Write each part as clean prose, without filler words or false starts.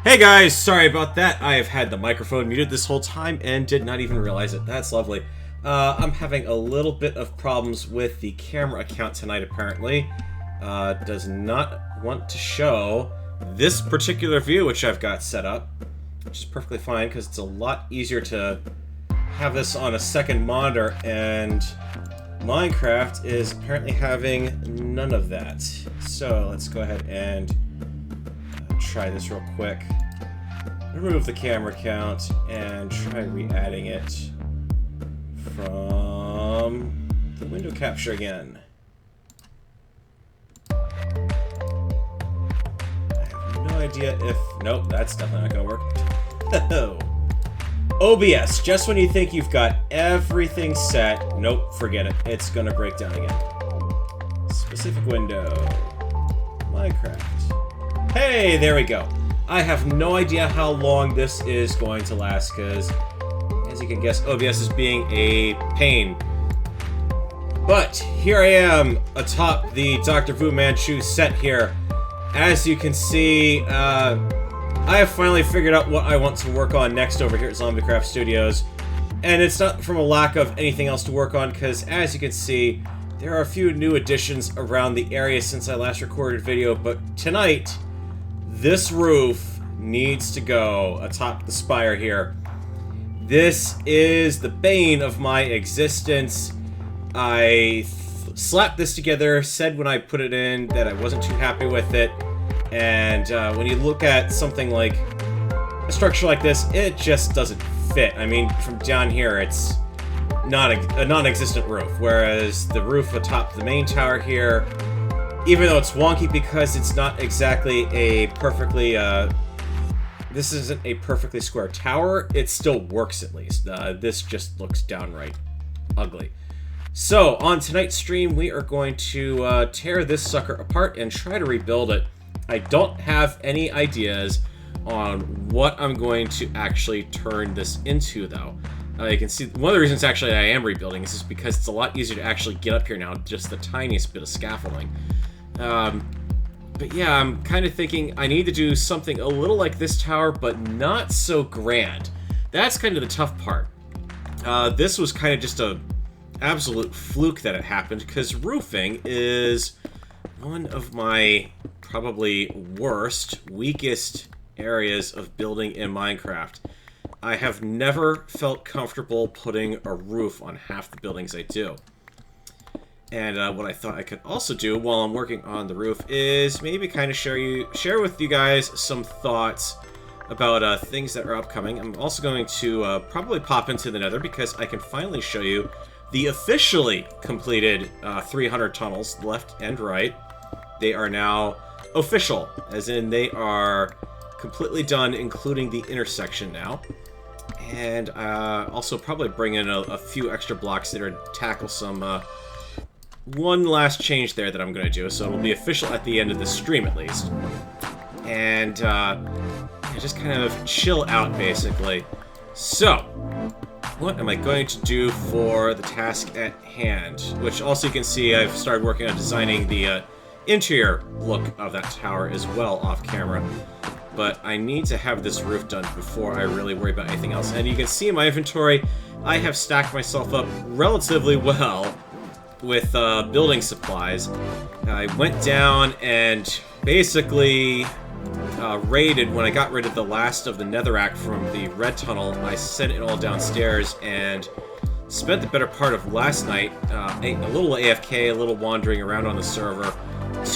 Hey guys, sorry about that. I have had the microphone muted this whole time and did not even realize it. That's lovely. I'm having a little bit of problems with the camera account tonight, apparently. Does not want to show this particular view, which I've got set up, which is perfectly fine because it's a lot easier to have this on a second monitor, and Minecraft is apparently having none of that. So let's go ahead and try this real quick. Remove the camera count and try re-adding it from the window capture again. I have no idea if... Nope, that's definitely not gonna work. OBS, just when you think you've got everything set, nope, forget it. It's gonna break down again. Specific window. Minecraft. Hey, there we go. I have no idea how long this is going to last, because, as you can guess, OBS is being a pain. But here I am atop the Doctor Vu Manchu set here. As you can see, I have finally figured out what I want to work on next over here at Zombiecraft Studios. And it's not from a lack of anything else to work on, because as you can see, there are a few new additions around the area since I last recorded video, but tonight, this roof needs to go atop the spire here. This is the bane of my existence. I slapped this together, said when I put it in that I wasn't too happy with it, and when you look at something like a structure like this, it just doesn't fit. I mean, from down here, it's not a non-existent roof, whereas the roof atop the main tower here, even though it's wonky because it's not exactly a perfectly, this isn't a perfectly square tower, it still works at least. This just looks downright ugly. So, on tonight's stream, we are going to tear this sucker apart and try to rebuild it. I don't have any ideas on what I'm going to actually turn this into, though. You can see, one of the reasons actually I am rebuilding is just because it's a lot easier to actually get up here now, just the tiniest bit of scaffolding. But yeah, I'm kind of thinking I need to do something a little like this tower, but not so grand. That's kind of the tough part. This was kind of just a absolute fluke that it happened, because roofing is one of my probably worst, weakest areas of building in Minecraft. I have never felt comfortable putting a roof on half the buildings I do. And what I thought I could also do while I'm working on the roof is maybe kind of share with you guys some thoughts about things that are upcoming. I'm also going to probably pop into the Nether, because I can finally show you the officially completed 300 tunnels left and right. They are now official, as in they are completely done, including the intersection now. And also probably bring in a few extra blocks that are tackle some one last change there that I'm going to do, so it'll be official at the end of the stream at least. And just kind of chill out, basically. So, what am I going to do for the task at hand? Which also you can see I've started working on designing the interior look of that tower as well off camera. But I need to have this roof done before I really worry about anything else. And you can see in my inventory, I have stacked myself up relatively well with building supplies. I went down and basically raided, when I got rid of the last of the netherrack from the red tunnel, I sent it all downstairs and spent the better part of last night a little AFK, a little wandering around on the server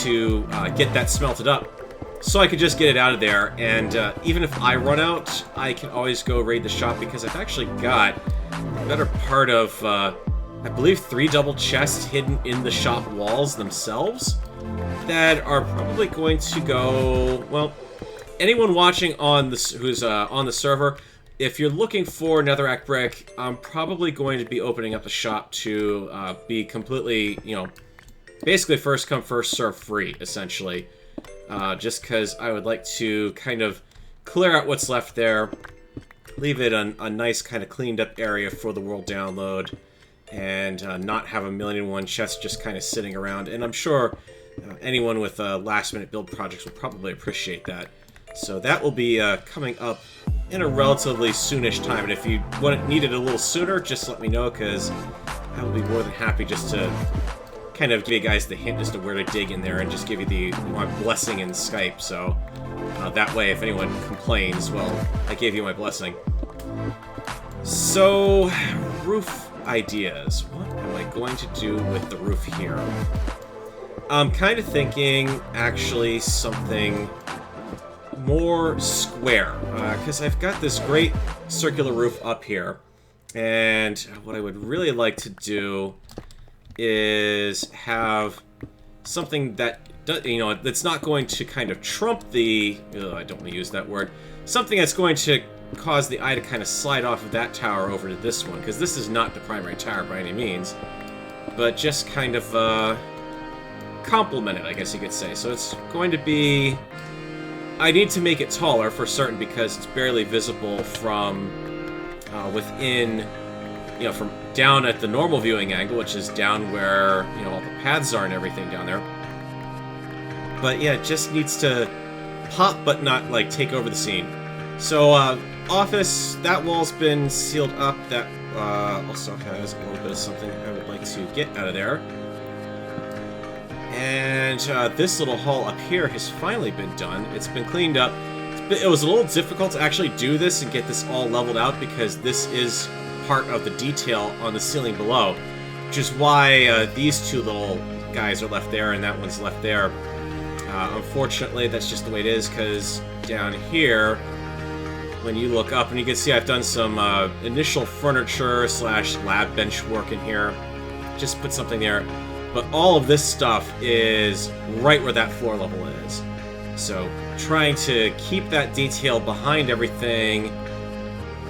to get that smelted up, so I could just get it out of there. And even if I run out, I can always go raid the shop, because I've actually got the better part of I believe 3 double chests hidden in the shop walls themselves that are probably going to go, well, anyone watching on the who's on the server, if you're looking for netherrack brick, I'm probably going to be opening up the shop to be completely, you know, basically first come first serve free, essentially. Just because I would like to kind of clear out what's left there, leave it a nice kind of cleaned up area for the world download, and not have 1,000,001 chests just kind of sitting around. And I'm sure anyone with last-minute build projects will probably appreciate that. So that will be coming up in a relatively soonish time. And if you need it a little sooner, just let me know, because I will be more than happy just to kind of give you guys the hint as to where to dig in there and just give you my blessing in Skype. So that way, if anyone complains, well, I gave you my blessing. So, roof ideas. What am I going to do with the roof here? I'm kind of thinking, actually, something more square, because I've got this great circular roof up here, and what I would really like to do is have something that, that's not going to kind of trump the, I don't want to use that word, something that's going to cause the eye to kind of slide off of that tower over to this one, because this is not the primary tower by any means, but just kind of complement it, I guess you could say. So it's going to be, I need to make it taller for certain, because it's barely visible from within, from down at the normal viewing angle, which is down where, all the paths are and everything down there. But yeah, it just needs to pop, but not, like, take over the scene. So, office, that wall's been sealed up. That also has a little bit of something I would like to get out of there. And this little hall up here has finally been done. It's been cleaned up. It was a little difficult to actually do this and get this all leveled out, because this is part of the detail on the ceiling below, which is why these two little guys are left there and that one's left there. Unfortunately, that's just the way it is, because down here, when you look up, and you can see I've done some initial furniture / lab bench work in here. Just put something there. But all of this stuff is right where that floor level is. So trying to keep that detail behind everything,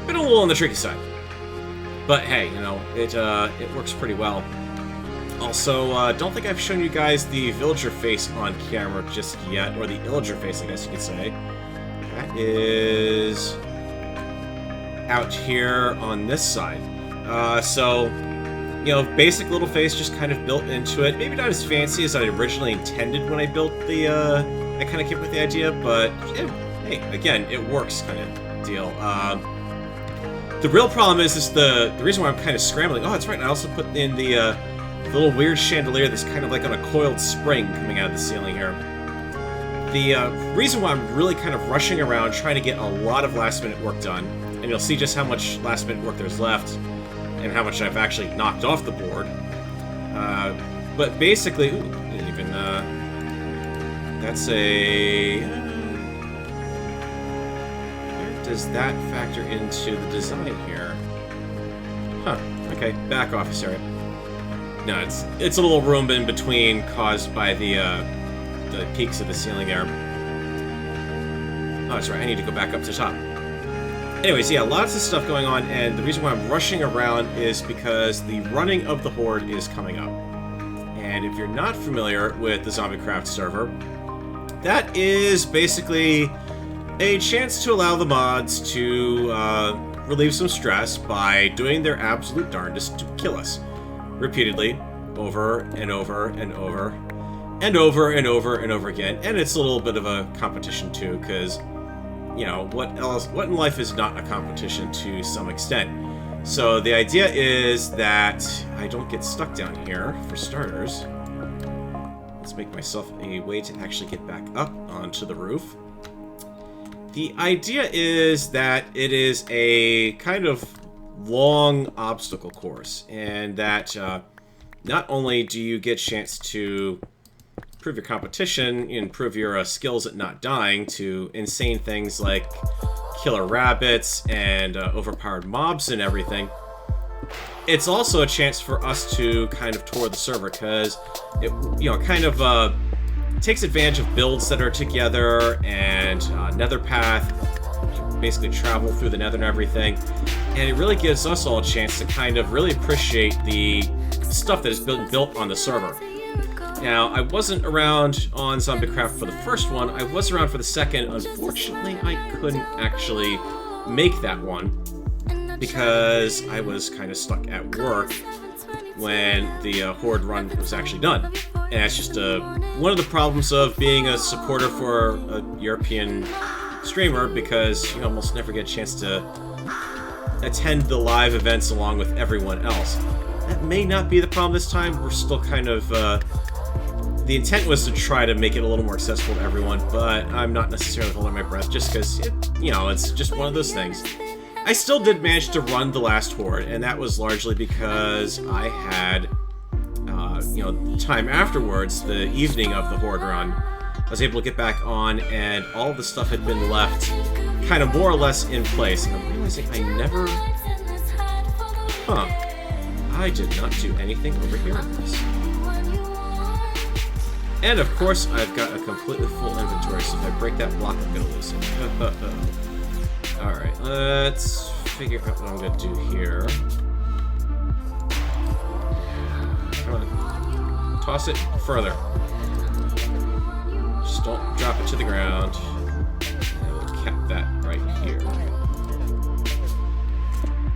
been a little on the tricky side. But hey, it works pretty well. Also, don't think I've shown you guys the villager face on camera just yet, or the illager face, I guess you could say. That is out here on this side. Basic little face just kind of built into it. Maybe not as fancy as I originally intended when I built the, I kind of came up with the idea, but, hey, again, it works kind of deal. The real problem is the reason why I'm kind of scrambling. Oh, that's right, and I also put in the little weird chandelier that's kind of like on a coiled spring coming out of the ceiling here. The reason why I'm really kind of rushing around trying to get a lot of last-minute work done, and you'll see just how much last-minute work there's left, and how much I've actually knocked off the board. But basically, ooh, didn't even, that's a, where does that factor into the design here? Huh, okay, back office area. No, it's a little room in between caused by the peaks of the ceiling there. Oh, that's right, I need to go back up to the top. Anyways, yeah, lots of stuff going on, and the reason why I'm rushing around is because the running of the Horde is coming up. And if you're not familiar with the Zombiecraft server, that is basically a chance to allow the mods to relieve some stress by doing their absolute darndest to kill us. Repeatedly, over and over and over, and over and over and over again. And it's a little bit of a competition too, because what in life is not a competition to some extent? So the idea is that I don't get stuck down here, for starters. Let's make myself a way to actually get back up onto the roof. The idea is that it is a kind of long obstacle course, and that not only do you get a chance to improve your competition, improve your skills at not dying to insane things like killer rabbits and overpowered mobs and everything, it's also a chance for us to kind of tour the server, because it kind of takes advantage of builds that are together and nether path, basically travel through the nether and everything, and it really gives us all a chance to kind of really appreciate the stuff that is built on the server. Now, I wasn't around on Zombiecraft for the first one. I was around for the second. Unfortunately, I couldn't actually make that one because I was kind of stuck at work when the Horde run was actually done. And that's just one of the problems of being a supporter for a European streamer because you almost never get a chance to attend the live events along with everyone else. That may not be the problem this time. We're still kind of, the intent was to try to make it a little more accessible to everyone, but I'm not necessarily holding my breath just because, it's just one of those things. I still did manage to run the last horde, and that was largely because I had, time afterwards, the evening of the horde run, I was able to get back on, and all the stuff had been left kind of more or less in place. And I'm realizing I never... I did not do anything over here in this. And of course, I've got a completely full inventory, so if I break that block, I'm gonna lose it. Alright, let's figure out what I'm gonna do here. Come on. Toss it further. Just don't drop it to the ground. And we'll cap that right here.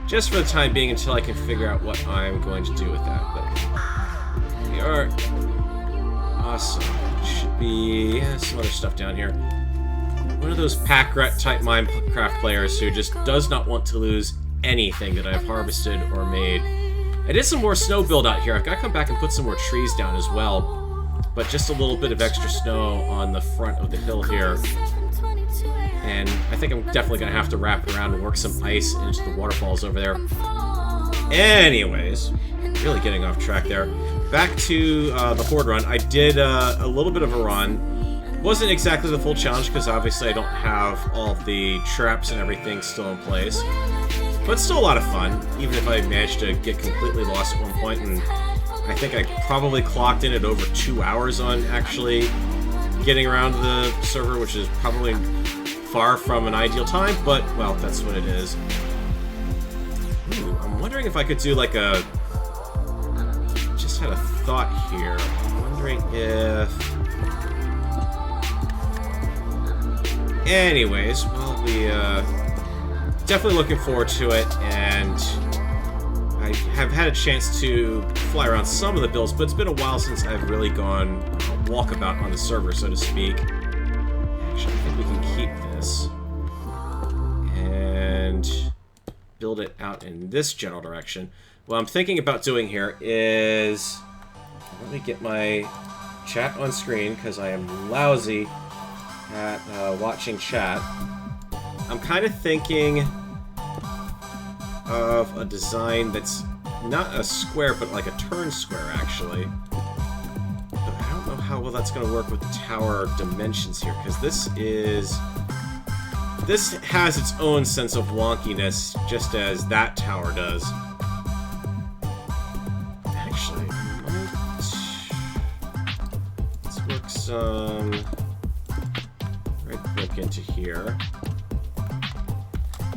Just for the time being until I can figure out what I'm going to do with that. But we are awesome. Should be some other stuff down here. One of those pack rat type Minecraft players who just does not want to lose anything that I've harvested or made. I did some more snow build out here. I've got to come back and put some more trees down as well. But just a little bit of extra snow on the front of the hill here. And I think I'm definitely going to have to wrap it around and work some ice into the waterfalls over there. Anyways, really getting off track there. Back to the horde run. I did a little bit of a run. Wasn't exactly the full challenge because obviously I don't have all the traps and everything still in place. But still a lot of fun, even if I managed to get completely lost at one point, and I think I probably clocked in at over 2 hours on actually getting around the server, which is probably far from an ideal time, but, well, that's what it is. Ooh, I'm wondering if I could do like a... Just had a thought here. I'm wondering if... Anyways, well, we, definitely looking forward to it, and I have had a chance to fly around some of the builds, but it's been a while since I've really gone walkabout on the server, so to speak. Actually, I think we can keep this and build it out in this general direction. What I'm thinking about doing here is... Let me get my chat on screen, because I am lousy at watching chat. I'm kind of thinking of a design that's not a square, but like a turn square, actually. But I don't know how well that's going to work with the tower dimensions here, because this has its own sense of wonkiness, just as that tower does. Actually, let's work some right click into here.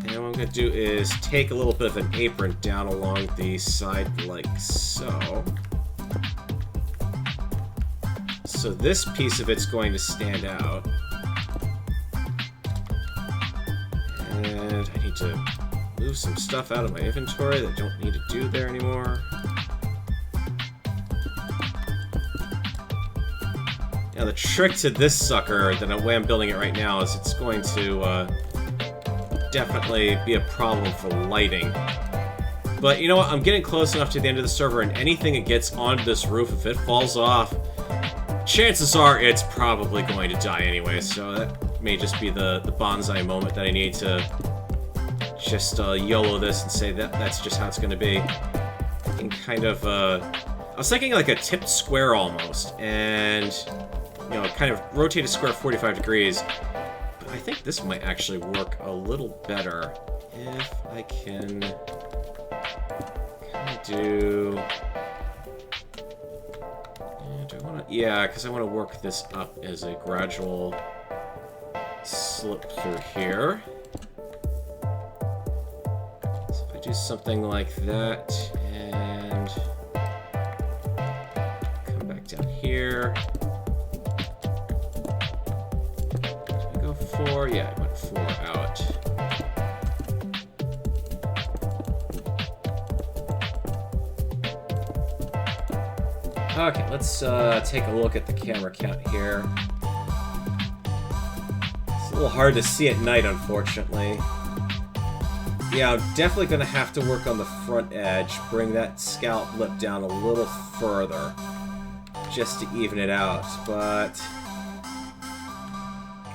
And what I'm going to do is take a little bit of an apron down along the side like so. So this piece of it's going to stand out. And I need to move some stuff out of my inventory that I don't need to do there anymore. Now the trick to this sucker, the way I'm building it right now, is it's going to definitely be a problem for lighting. But you know what, I'm getting close enough to the end of the server, and anything that gets onto this roof, if it falls off, chances are it's probably going to die anyway, so that may just be the bonsai moment that I need to just YOLO this and say that that's just how it's going to be. And kind of, I was thinking like a tipped square almost, and, you know, kind of rotate a square 45 degrees. I think this might actually work a little better if I can kind of do... Do I want to... Yeah, because I want to work this up as a gradual slip through here. So if I do something like that and come back down here. Yeah, I went 4 out. Okay, let's take a look at the camera count here. So little hard to see at night, unfortunately. Yeah, I'm definitely going to have to work on the front edge, bring that scallop lip down a little further, just to even it out, but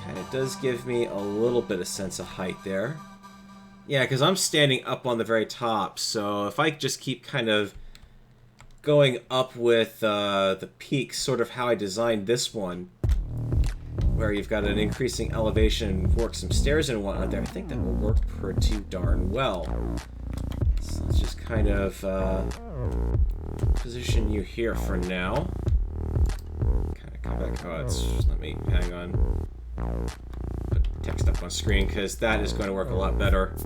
kind of does give me a little bit of sense of height there. Yeah, because I'm standing up on the very top, so if I just keep kind of going up with the peak, sort of how I designed this one, where you've got an increasing elevation, work some stairs and whatnot there, I think that will work pretty darn well. So let's just kind of position you here for now. Kind of come back. Oh, it's just, let me hang on. Put text up on screen because that is going to work a lot better.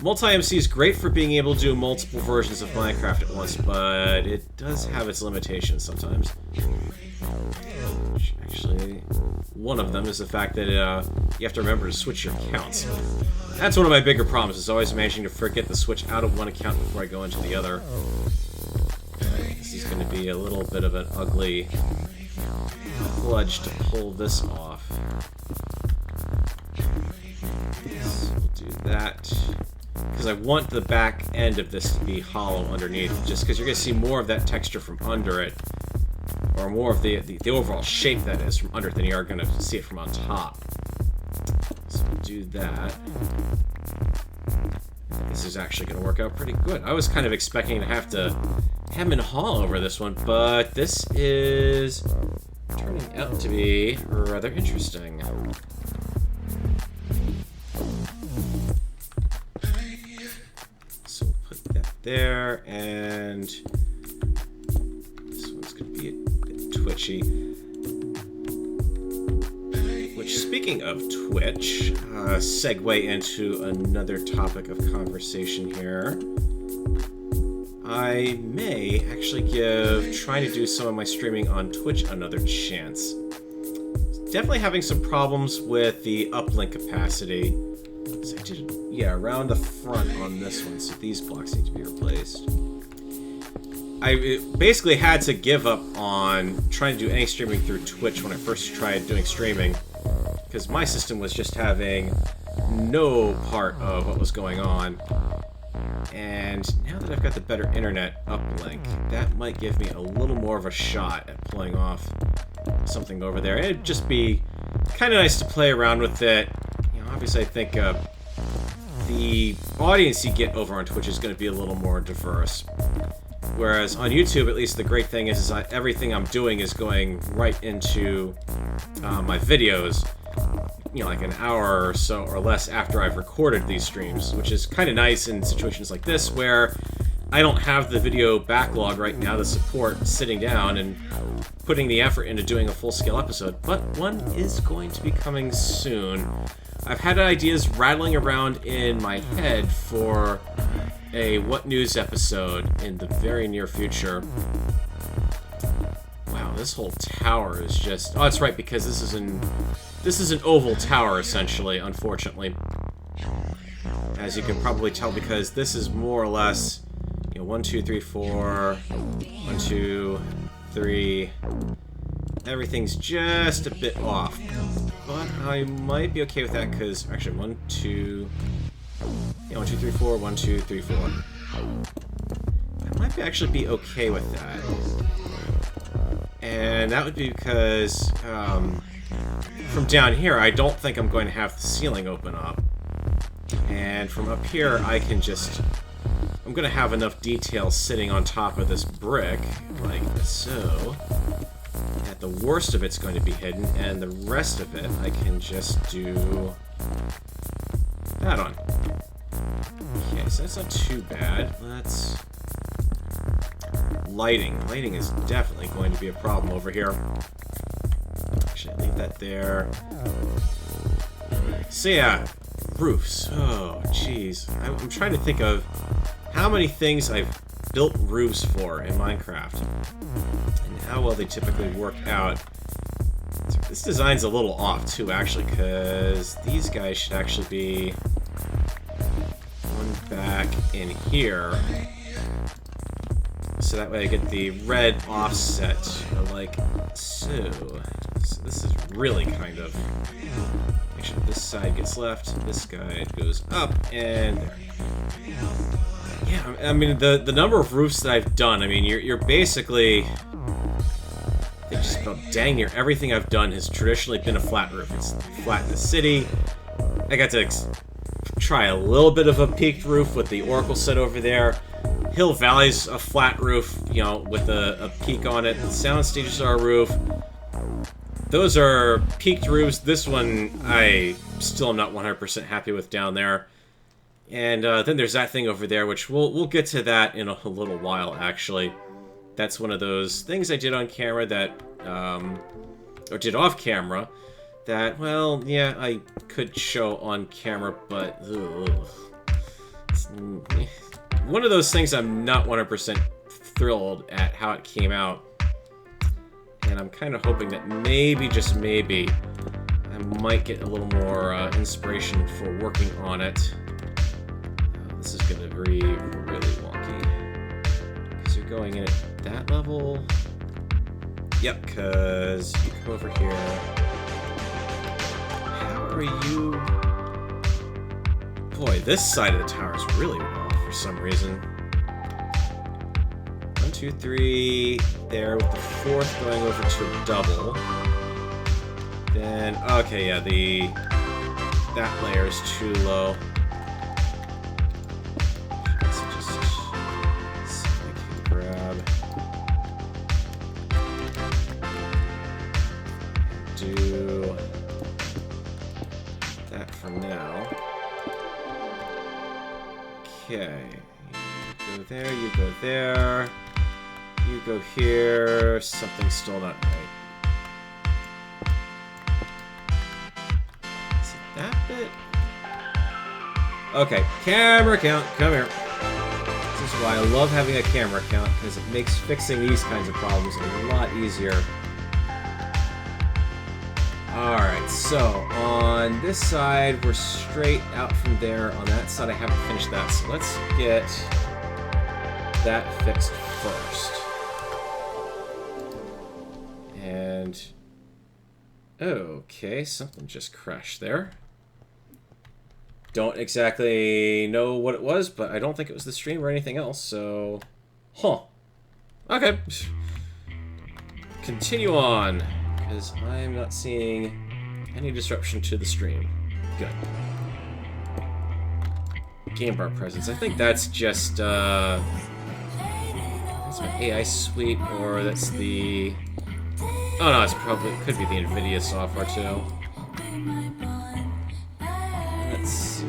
Multi-MC is great for being able to do multiple versions of Minecraft at once, but it does have its limitations sometimes. Actually, one of them is the fact that you have to remember to switch your accounts. That's one of my bigger problems, is always managing to forget to switch out of one account before I go into the other. This is going to be a little bit of an ugly kludge to pull this off. So we'll do that. Because I want the back end of this to be hollow underneath, just because you're going to see more of that texture from under it, or more of the overall shape that is from under it than you are going to see it from on top. So we'll do that. This is actually going to work out pretty good. I was kind of expecting to have to hem and haw over this one, but this is turning out to be rather interesting. So we'll put that there, and this one's going to be a bit twitchy. Which, speaking of Twitch, segue into another topic of conversation here. I may actually give trying to do some of my streaming on Twitch another chance. Definitely having some problems with the uplink capacity. So I did, yeah, around the front on this one, so these blocks need to be replaced. I basically had to give up on trying to do any streaming through Twitch when I first tried doing streaming, because my system was just having no part of what was going on. And now that I've got the better internet uplink, that might give me a little more of a shot at pulling off something over there. It'd just be kind of nice to play around with it. You know, obviously I think the audience you get over on Twitch is going to be a little more diverse. Whereas on YouTube, at least the great thing is everything I'm doing is going right into my videos, you know, like an hour or so or less after I've recorded these streams, which is kind of nice in situations like this where I don't have the video backlog right now to support sitting down and putting the effort into doing a full-scale episode, but one is going to be coming soon. I've had ideas rattling around in my head for a What News episode in the very near future. Wow, this whole tower is just... Oh, that's right, because this is an oval tower, essentially, unfortunately. As you can probably tell, because this is more or less, you know, 1, 2, 3, 4, 1, 2, 3. Everything's just a bit off. But I might be okay with that, because, actually, 1, 2... Yeah, 1, 2, 3, 4, 1, 2, 3, 4. I might actually be okay with that. And that would be because, from down here, I don't think I'm going to have the ceiling open up. And from up here, I can just... I'm going to have enough detail sitting on top of this brick, like so, that the worst of it's going to be hidden, and the rest of it I can just do that on. Okay, so that's not too bad. Let's... Lighting. Lighting is definitely going to be a problem over here. Actually, leave that there. So yeah, roofs. Oh, jeez. I'm trying to think of how many things I've built roofs for in Minecraft, and how well they typically work out. This design's a little off, too, actually, because these guys should actually be one back in here. So that way I get the red offset, like so. So this is really kind of... Make sure this side gets left, this guy goes up, and there. Yeah, I mean, the number of roofs that I've done, I mean, you're basically... I think just about dang near everything I've done has traditionally been a flat roof. It's flat in the city. I got to try a little bit of a peaked roof with the Oracle set over there. Hill Valley's a flat roof, you know, with a peak on it. The sound stages are a roof. Those are peaked roofs. This one, I still am not 100% happy with down there. And then there's that thing over there, which we'll get to that in a little while, actually. That's one of those things I did on camera that, or did off camera, that, well, yeah, I could show on camera, but, ugh. It's one of those things I'm not 100% thrilled at how it came out. And I'm kind of hoping that maybe, just maybe, I might get a little more inspiration for working on it. This is going to be really wonky. Because you're going in at that level. Yep, because you come over here. How are you... Boy, this side of the tower is really off for some reason. 1, 2, 3, there, with the fourth going over to a double. Then, okay, yeah, that layer is too low. Let's just see if I can grab. Do that for now. Okay, you go there, you go there. You go here. Something's still not right. Is it that bit? Okay, camera count. Come here. This is why I love having a camera count, because it makes fixing these kinds of problems a lot easier. Alright, so on this side, we're straight out from there. On that side, I haven't finished that, so let's get that fixed first. And... okay, something just crashed there. Don't exactly know what it was, but I don't think it was the stream or anything else, so... Huh. Okay. Continue on, because I'm not seeing any disruption to the stream. Good. Game bar presence. I think that's just, that's my AI suite, or that's the... oh no, it's probably, it could be the NVIDIA software too. Let's see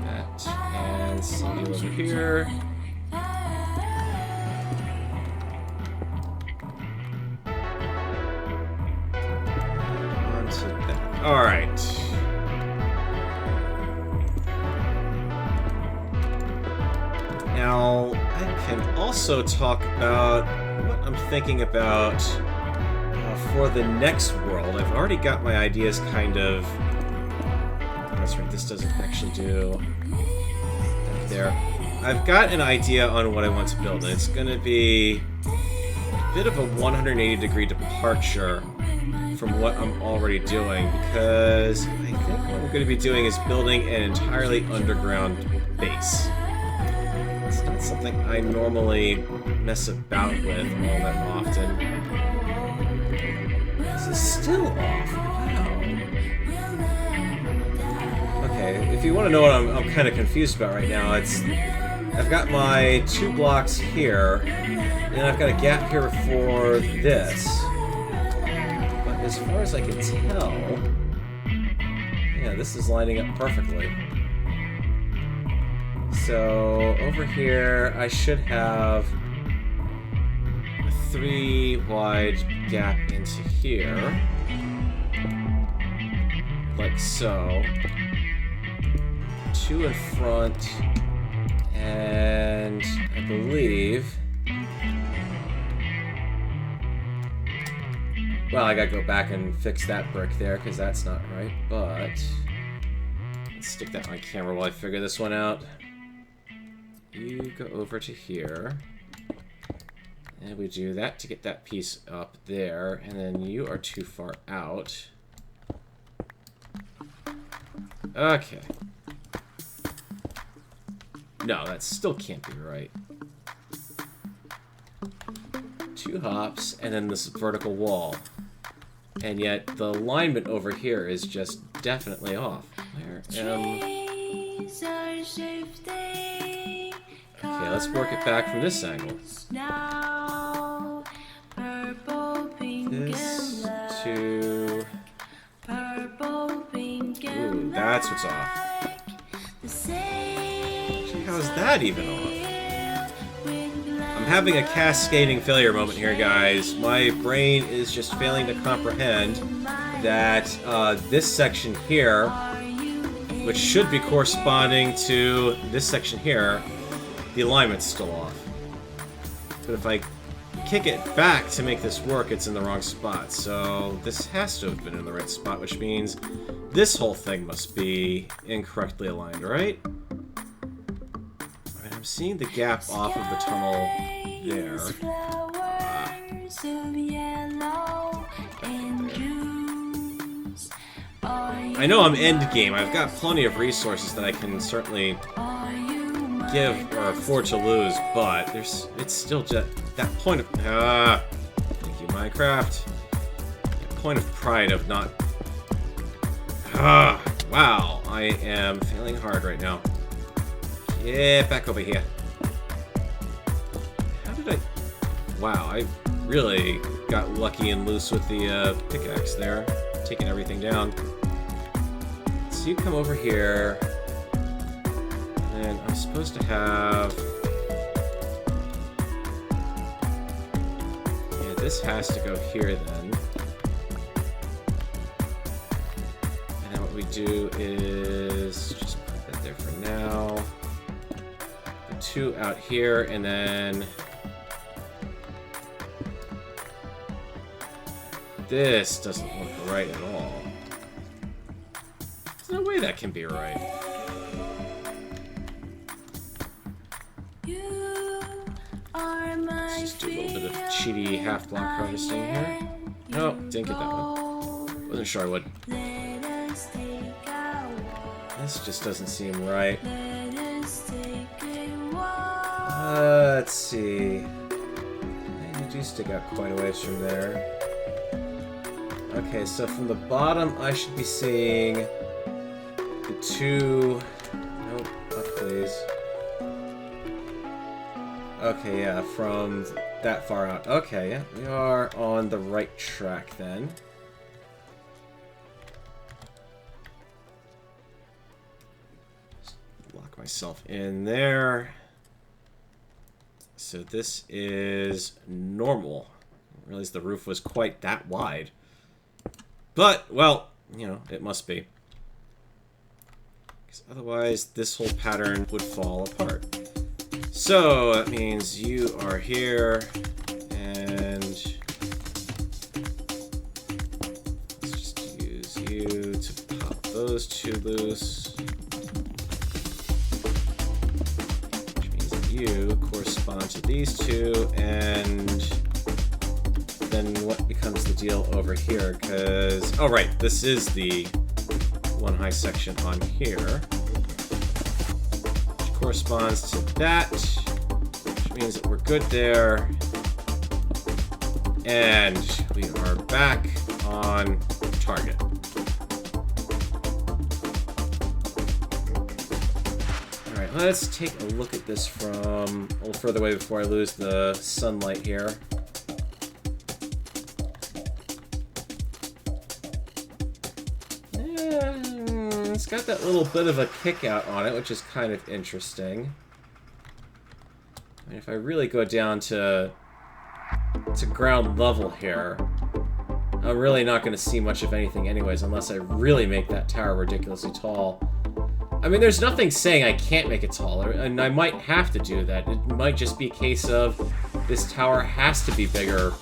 that, and somebody over here. Onto that. All right. Now I can also talk about what I'm thinking about. For the next world. I've already got my ideas kind of... oh, that's right, this doesn't actually do... up there. I've got an idea on what I want to build, and it's going to be a bit of a 180-degree departure from what I'm already doing, because I think what I'm going to be doing is building an entirely underground base. It's not something I normally mess about with all that often. This is still off. Wow. Okay, if you want to know what I'm kind of confused about right now, it's... I've got my 2 blocks here, and I've got a gap here for this. But as far as I can tell... yeah, this is lining up perfectly. So, over here, I should have... 3 wide gap into here, like so. 2 in front, and I believe... well, I gotta go back and fix that brick there, because that's not right, but... let's stick that on camera while I figure this one out. You go over to here. And we do that to get that piece up there, and then you are too far out. Okay. No, that still can't be right. 2 hops, and then this vertical wall. And yet, the alignment over here is just definitely off. Where Okay, let's work it back from this angle. This to... Ooh, that's what's off. Actually, how is that even off? I'm having a cascading failure moment here, guys. My brain is just failing to comprehend that this section here, which should be corresponding to this section here, the alignment's still off. But if I kick it back to make this work, it's in the wrong spot. So this has to have been in the right spot, which means this whole thing must be incorrectly aligned, right? I'm seeing the gap off of the tunnel there. I know I'm end game. I've got plenty of resources that I can certainly give or afford to lose, but it's still just that point of thank you, Minecraft. That point of pride of not. Wow, I am failing hard right now. Yeah, back over here. How did I... Wow, I really got lucky and loose with the pickaxe there, taking everything down. So you come over here, and I'm supposed to have... Yeah, this has to go here then. And then what we do is just put that there for now. 2 out here, and then this doesn't look right at all. There's no way that can be right. Let's just do a little bit of cheaty half-block harvesting here. No, didn't get that one. Wasn't sure I would. This just doesn't seem right. Let's see. You do stick out quite a ways from there. Okay, so from the bottom, I should be seeing the 2... Nope, up please. Okay, yeah, from that far out. Okay, yeah, we are on the right track then. Just lock myself in there. So this is normal. I didn't realize the roof was quite that wide. But, well, you know, it must be. Because otherwise, this whole pattern would fall apart. So, that means you are here, and let's just use you to pop those 2 loose. You correspond to these 2, and then what becomes the deal over here? Because, oh right, this is the one high section on here, which corresponds to that, which means that we're good there, and we are back on target. Let's take a look at this from a little further away before I lose the sunlight here. It's got that little bit of a kick out on it, which is kind of interesting. I mean, if I really go down to ground level here, I'm really not going to see much of anything anyways, unless I really make that tower ridiculously tall. I mean, there's nothing saying I can't make it taller, and I might have to do that. It might just be a case of this tower has to be bigger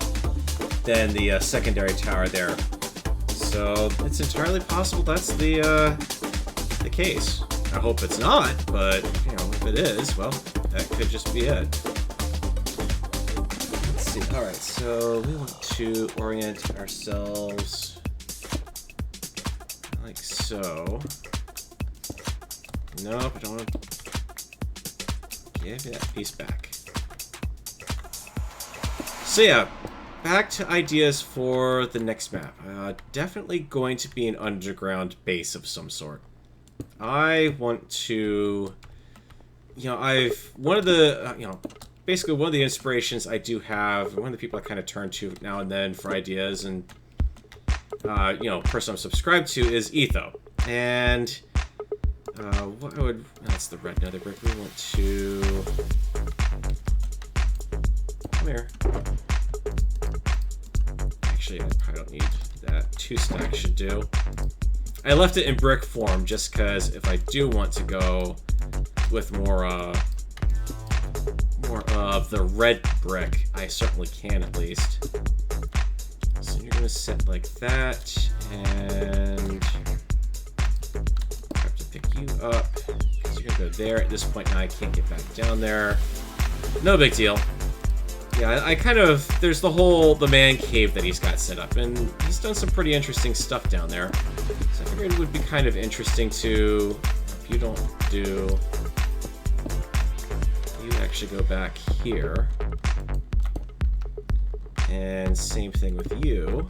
than the secondary tower there. So it's entirely possible that's the case. I hope it's not, but you know, if it is, well, that could just be it. Let's see. Alright, so we want to orient ourselves like so. Nope, I don't want to give that piece back. So yeah, back to ideas for the next map. Definitely going to be an underground base of some sort. I want to, one of the, basically one of the inspirations I do have, one of the people I kind of turn to now and then for ideas, and, person I'm subscribed to is Etho. And, what I would, that's the red nether brick. We want to, come here. Actually, I probably don't need that. 2 stacks should do. I left it in brick form just because if I do want to go with more of the red brick, I certainly can at least. So you're gonna set like that, and I have to pick you up because you're gonna go there. At this point now, I can't get back down there. No big deal. Yeah, I kind of, there's the man cave that he's got set up, and he's done some pretty interesting stuff down there. So I figured it would be kind of interesting to, if you don't do, you actually go back here, and same thing with you,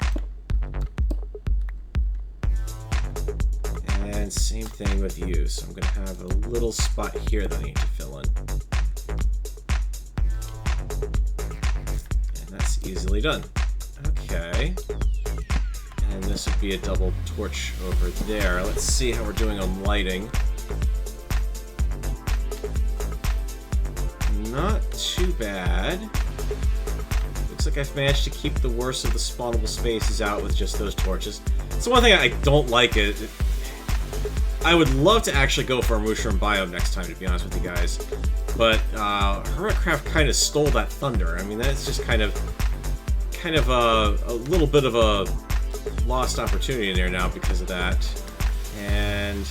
and same thing with you. So I'm going to have a little spot here that I need to fill in. That's easily done. Okay. And this would be a double torch over there. Let's see how we're doing on lighting. Not too bad. Looks like I've managed to keep the worst of the spawnable spaces out with just those torches. So one thing I don't like is, I would love to actually go for a mushroom biome next time, to be honest with you guys. But Hermitcraft kind of stole that thunder. I mean, that's just kind of a little bit of a lost opportunity in there now because of that. And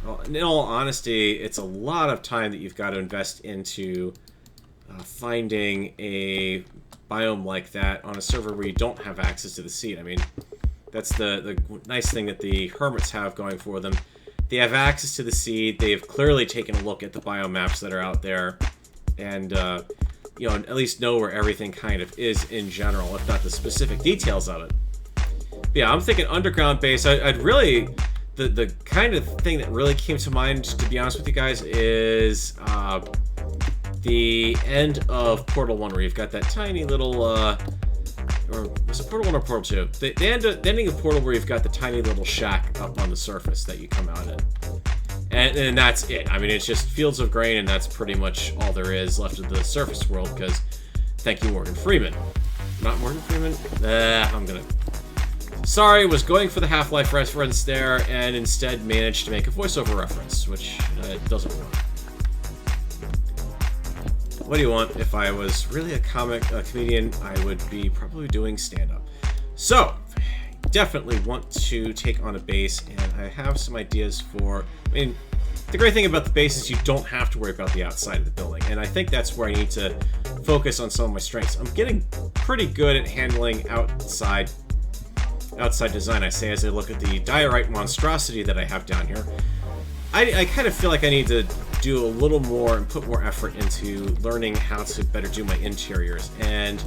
well, in all honesty, it's a lot of time that you've got to invest into finding a biome like that on a server where you don't have access to the seed. I mean, that's the nice thing that the hermits have going for them. They have access to the seed. They've clearly taken a look at the biome maps that are out there, and at least know where everything kind of is in general, if not the specific details of it. But yeah, I'm thinking underground base. I'd really, the kind of thing that really came to mind, to be honest with you guys, is the end of Portal 1, where you've got that tiny little, or was it Portal 1 or Portal 2? The ending of Portal, where you've got the tiny little shack up on the surface that you come out in. And that's it. I mean, it's just fields of grain, and that's pretty much all there is left of the surface world, because thank you, Morgan Freeman. Not Morgan Freeman? I'm gonna... Sorry, was going for the Half-Life reference there, and instead managed to make a voiceover reference, which doesn't work. What do you want? If I was really a comedian, I would be probably doing stand-up. So, definitely want to take on a base, and I have some ideas for... I mean, the great thing about the base is you don't have to worry about the outside of the building, and I think that's where I need to focus on some of my strengths. I'm getting pretty good at handling outside design, I say, as I look at the diorite monstrosity that I have down here. I kind of feel like I need to do a little more and put more effort into learning how to better do my interiors, and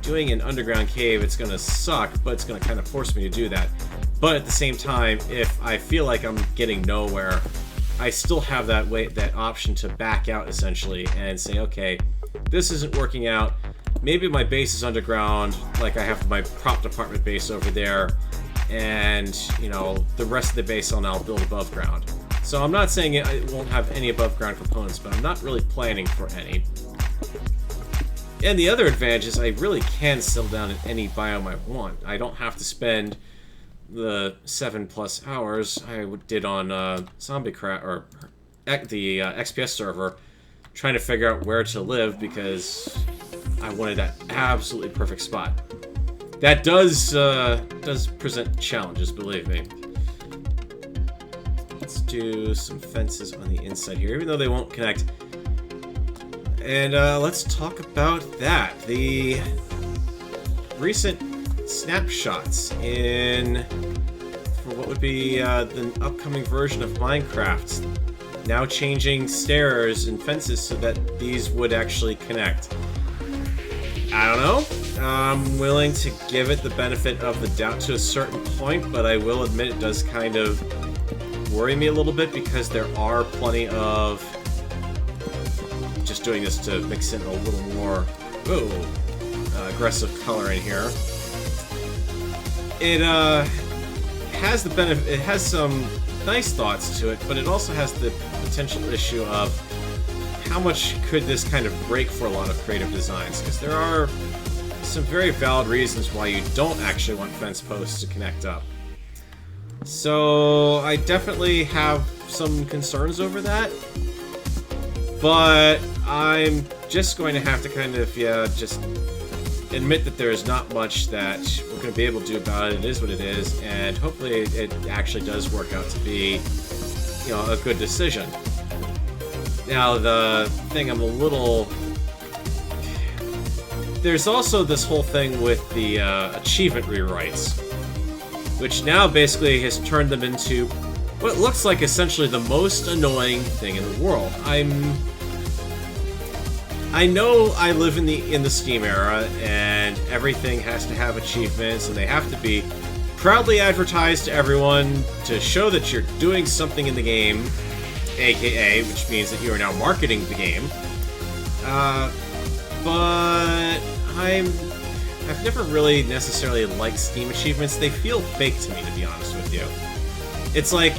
doing an underground cave, it's going to suck, but it's going to kind of force me to do that. But at the same time, if I feel like I'm getting nowhere, I still have that option to back out, essentially, and say, okay, this isn't working out. Maybe my base is underground, like I have my prop department base over there, and, the rest of the base I'll now build above ground. So I'm not saying it won't have any above ground components, but I'm not really planning for any. And the other advantage is I really can settle down in any biome I want. I don't have to spend the 7+ hours I did on Zombiecraft, or the XPS server, trying to figure out where to live because I wanted that absolutely perfect spot. That does present challenges, believe me. Let's do some fences on the inside here, even though they won't connect. And let's talk about that. The recent snapshots for what would be the upcoming version of Minecraft. Now changing stairs and fences so that these would actually connect. I don't know. I'm willing to give it the benefit of the doubt to a certain point, but I will admit it does kind of worry me a little bit because there are plenty of... Just doing this to mix in a little more aggressive color in here. It has the benefit. It has some nice thoughts to it, but it also has the potential issue of how much could this kind of break for a lot of creative designs, because there are some very valid reasons why you don't actually want fence posts to connect up. So I definitely have some concerns over that, but I'm just going to have to kind of, just admit that there is not much that we're going to be able to do about it. It is what it is, and hopefully it actually does work out to be, a good decision. Now, the thing I'm a little... There's also this whole thing with the achievement rewrites, which now basically has turned them into what looks like essentially the most annoying thing in the world. I know I live in the Steam era, and everything has to have achievements, and they have to be proudly advertised to everyone to show that you're doing something in the game, aka, which means that you are now marketing the game. But I've never really necessarily liked Steam achievements. They feel fake to me, to be honest with you. It's like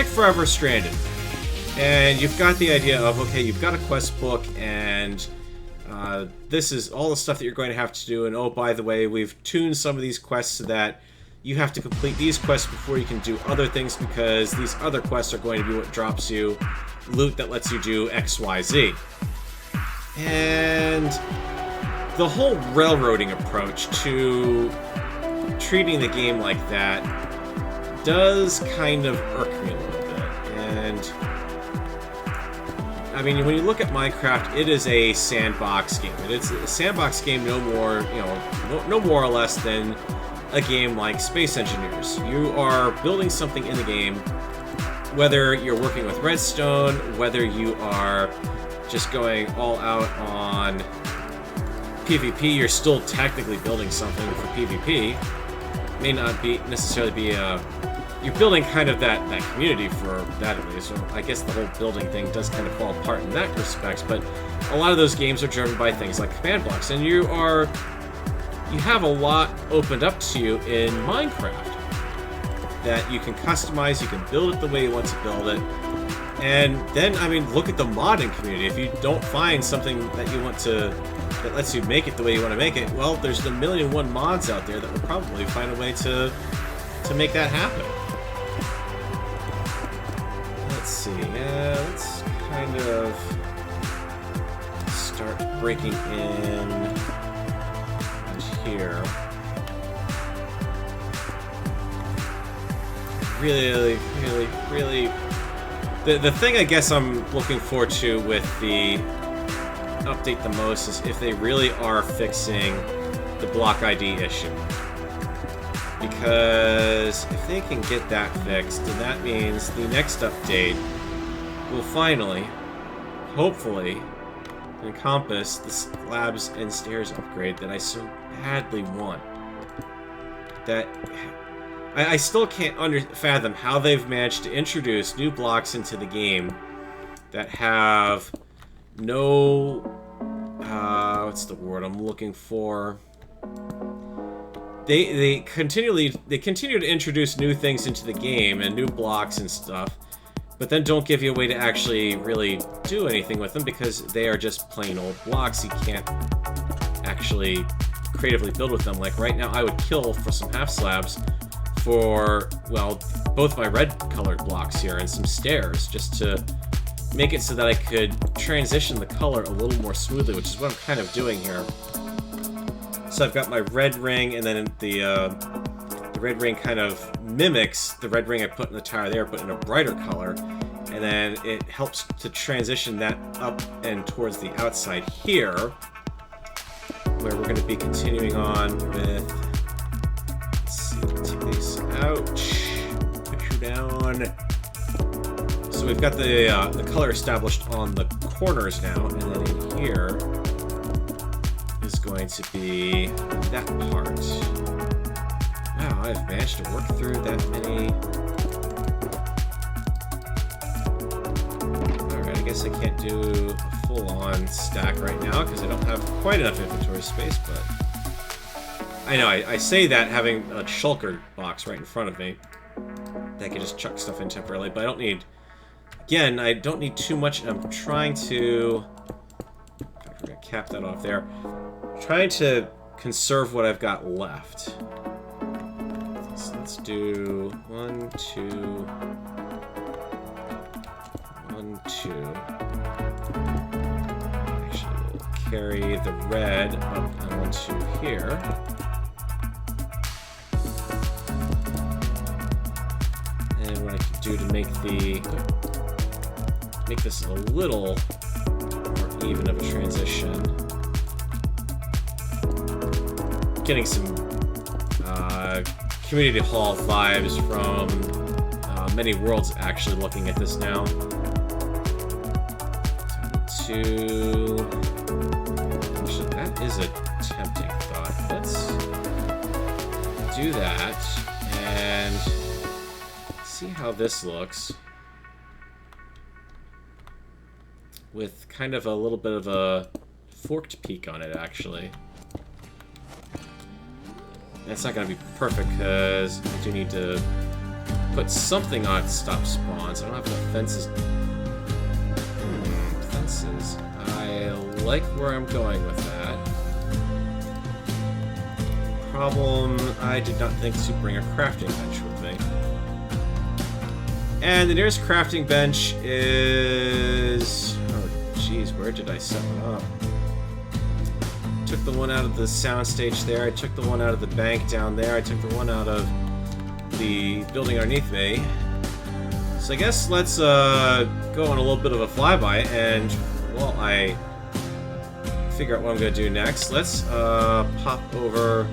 Forever Stranded. And you've got the idea of, okay, you've got a quest book, and this is all the stuff that you're going to have to do, and oh, by the way, we've tuned some of these quests so that you have to complete these quests before you can do other things, because these other quests are going to be what drops you loot that lets you do X, Y, Z. And the whole railroading approach to treating the game like that does kind of irk me a little bit. And I mean, when you look at Minecraft, it is a sandbox game. It's a sandbox game no more, no more or less than a game like Space Engineers. You are building something in the game, whether you're working with redstone, whether you are just going all out on PvP, you're still technically building something for PvP. May not be necessarily be you're building kind of that community for that at least. So I guess the whole building thing does kind of fall apart in that respect, but a lot of those games are driven by things like command blocks, and you have a lot opened up to you in Minecraft that you can customize, you can build it the way you want to build it. And then, I mean, look at the modding community. If you don't find something that you want to, that lets you make it the way you want to make it, well, there's a million and one mods out there that will probably find a way to make that happen. Let's see, let's kind of start breaking in here. Really, the thing I guess I'm looking forward to with the update the most is if they really are fixing the block ID issue. Because if they can get that fixed, then that means the next update will finally, hopefully, encompass the slabs and stairs upgrade that I so badly want. That I still can't fathom how they've managed to introduce new blocks into the game that have no... what's the word I'm looking for? They continue to introduce new things into the game and new blocks and stuff, but then don't give you a way to actually really do anything with them because they are just plain old blocks. You can't actually creatively build with them. Like right now, I would kill for some half slabs for, well, both my red colored blocks here and some stairs just to make it so that I could transition the color a little more smoothly, which is what I'm kind of doing here. So I've got my red ring, and then the red ring kind of mimics the red ring I put in the tower there, but in a brighter color. And then it helps to transition that up and towards the outside here, where we're going to be continuing on with... Let's see, take these out. Put you down. So we've got the color established on the corners now, and then in here is going to be that part. Wow, I've managed to work through that many... Alright, I guess I can't do a full-on stack right now because I don't have quite enough inventory space, but... I know, I say that having a shulker box right in front of me that I can just chuck stuff in temporarily, but I don't need... Again, I don't need too much. I'm trying to... I'm going to cap that off there. I'm trying to conserve what I've got left. So let's do 1, 2... 1, 2. Actually, we'll carry the red up onto here. And what I can do to make this a little more even of a transition. Getting some community hall vibes from many worlds actually looking at this now. Actually, that is a tempting thought. Let's do that and see how this looks. With kind of a little bit of a forked peak on it, actually. That's not going to be perfect, because I do need to put something on to stop spawns. I don't have enough fences. Fences. I like where I'm going with that. Problem, I did not think to bring a crafting bench with me. And the nearest crafting bench is... Jeez, where did I set one up? Took the one out of the soundstage there. I took the one out of the bank down there. I took the one out of the building underneath me. So I guess let's go on a little bit of a flyby, and while I figure out what I'm going to do next, let's pop over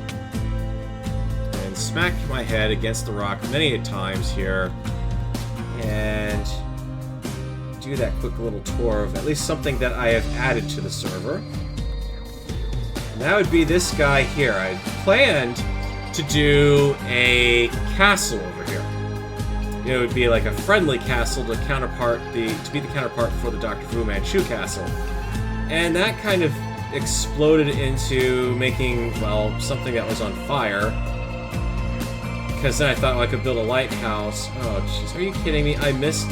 and smack my head against the rock many times here, and do that quick little tour of at least something that I have added to the server. And that would be this guy here. I planned to do a castle over here. It would be like a friendly castle to be the counterpart for the Doctor Vu Manchu castle. And that kind of exploded into making, well, something that was on fire. Because then I thought, well, I could build a lighthouse. Oh, jeez, are you kidding me? I missed...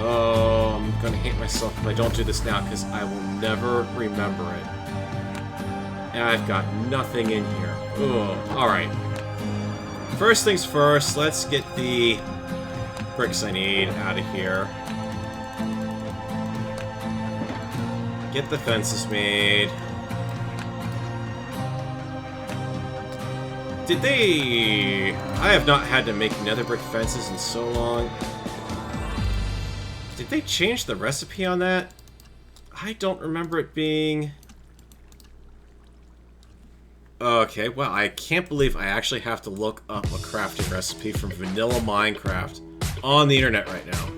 Oh, I'm gonna hate myself if I don't do this now, because I will never remember it. And I've got nothing in here. Ugh. Alright. First things first, let's get the bricks I need out of here. Get the fences made. Did they... I have not had to make nether brick fences in so long. Did they change the recipe on that? I don't remember it being... Okay, well, I can't believe I actually have to look up a crafting recipe from vanilla Minecraft on the internet right now.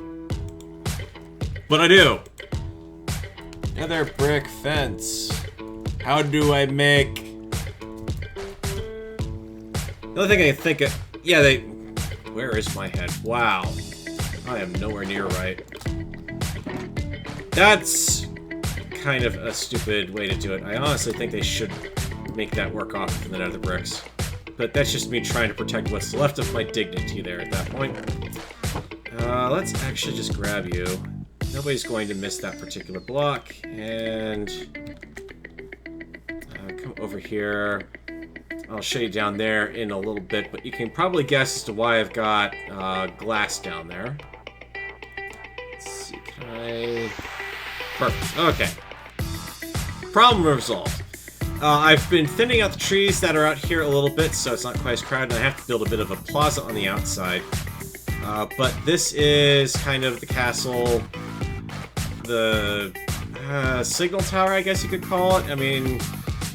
But I do! Nether brick fence. How do I make... The only thing I can think of... Yeah, they... Where is my head? Wow. I am nowhere near right. That's kind of a stupid way to do it. I honestly think they should make that work off of the nether bricks. But that's just me trying to protect what's left of my dignity there at that point. Let's actually just grab you. Nobody's going to miss that particular block. And... come over here. I'll show you down there in a little bit, but you can probably guess as to why I've got glass down there. Let's see, can I... Perfect, okay. Problem resolved. I've been thinning out the trees that are out here a little bit, so it's not quite as crowded, and I have to build a bit of a plaza on the outside. But this is kind of the castle, the signal tower, I guess you could call it. I mean,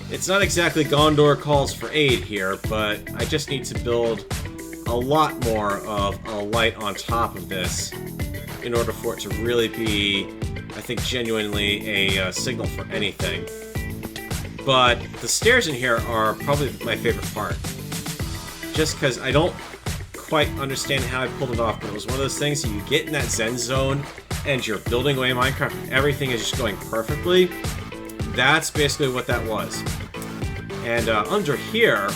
it's not exactly Gondor calls for aid here, but I just need to build a lot more of a light on top of this in order for it to really be, I think, genuinely a signal for anything. But the stairs in here are probably my favorite part. Just because I don't quite understand how I pulled it off, but it was one of those things that you get in that zen zone and you're building away Minecraft and everything is just going perfectly. That's basically what that was. And under here,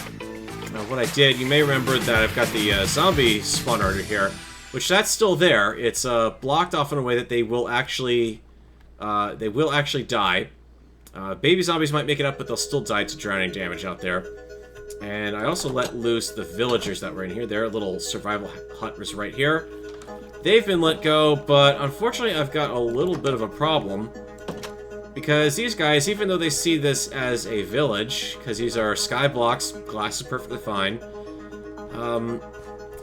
what I did, you may remember that I've got the zombie spawner under here, which that's still there. It's blocked off in a way that they will actually die. Baby zombies might make it up, but they'll still die to drowning damage out there. And I also let loose the villagers that were in here. Their little survival hut was right here. They've been let go, but unfortunately I've got a little bit of a problem. Because these guys, even though they see this as a village, because these are sky blocks, glass is perfectly fine,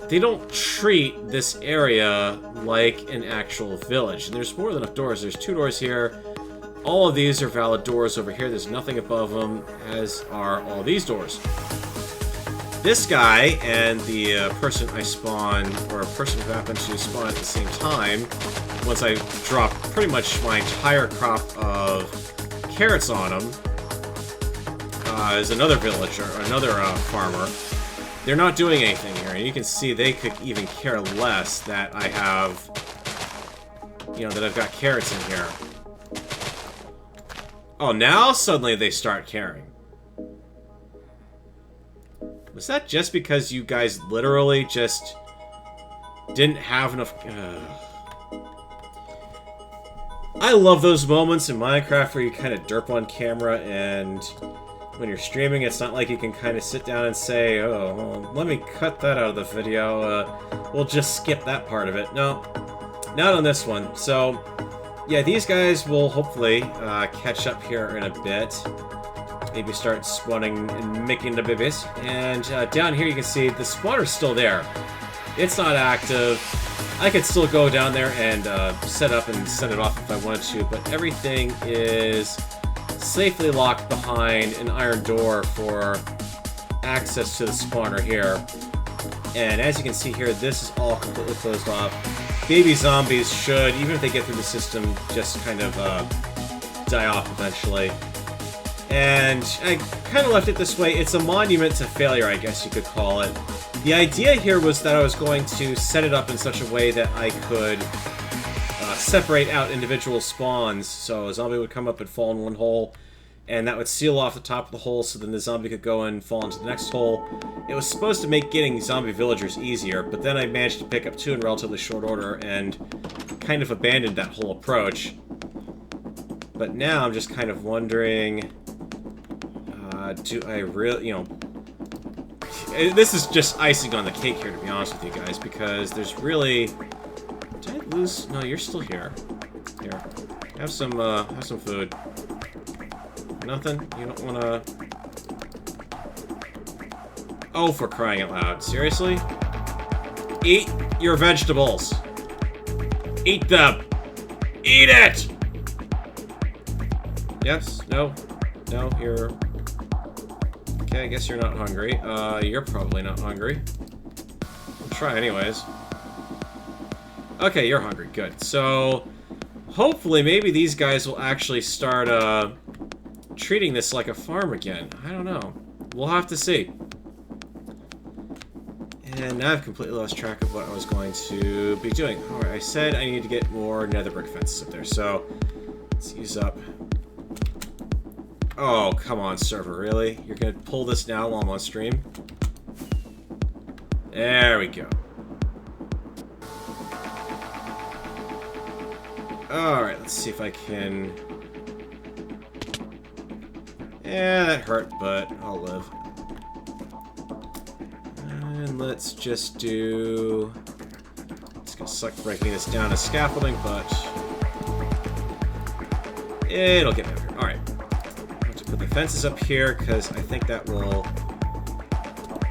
they don't treat this area like an actual village. And there's more than enough doors. There's 2 doors here. All of these are valid doors over here. There's nothing above them, as are all these doors. This guy and the person I spawn, or a person who happens to spawn at the same time, once I drop pretty much my entire crop of carrots on him, is another villager, or another farmer. They're not doing anything here, and you can see they could even care less that I have, that I've got carrots in here. Oh, now suddenly they start caring. Was that just because you guys literally just didn't have enough... I love those moments in Minecraft where you kind of derp on camera, and when you're streaming, it's not like you can kind of sit down and say, oh, well, let me cut that out of the video, we'll just skip that part of it. No, not on this one. So, yeah, these guys will hopefully catch up here in a bit. Maybe start spawning and making the babies. And down here you can see the spawner's still there. It's not active. I could still go down there and set up and set it off if I wanted to, but everything is safely locked behind an iron door for access to the spawner here. And as you can see here, this is all completely closed off. Baby zombies should, even if they get through the system, just kind of die off eventually. And I kind of left it this way. It's a monument to failure, I guess you could call it. The idea here was that I was going to set it up in such a way that I could separate out individual spawns. So a zombie would come up and fall in one hole, and that would seal off the top of the hole, so then the zombie could go and fall into the next hole. It was supposed to make getting zombie villagers easier, but then I managed to pick up 2 in relatively short order and kind of abandoned that whole approach. But now I'm just kind of wondering... do I really, this is just icing on the cake here, to be honest with you guys, because there's really... Did I lose? No, you're still here. Here. Have some food. Nothing? You don't wanna... Oh, for crying out loud. Seriously? Eat your vegetables. Eat them. Eat it! Yes? No? No? You're... Okay, I guess you're not hungry. You're probably not hungry. I'll try anyways. Okay, you're hungry. Good. So, hopefully, maybe these guys will actually start, treating this like a farm again. I don't know. We'll have to see. And now I've completely lost track of what I was going to be doing. Alright, I said I need to get more nether brick fences up there, so let's use up... Oh, come on, server, really? You're gonna pull this now while I'm on stream? There we go. Alright, let's see if I can... Yeah, that hurt, but I'll live. And let's just do... It's gonna suck breaking this down to scaffolding, but... It'll get better. Alright. put the fences up here, because I think that will...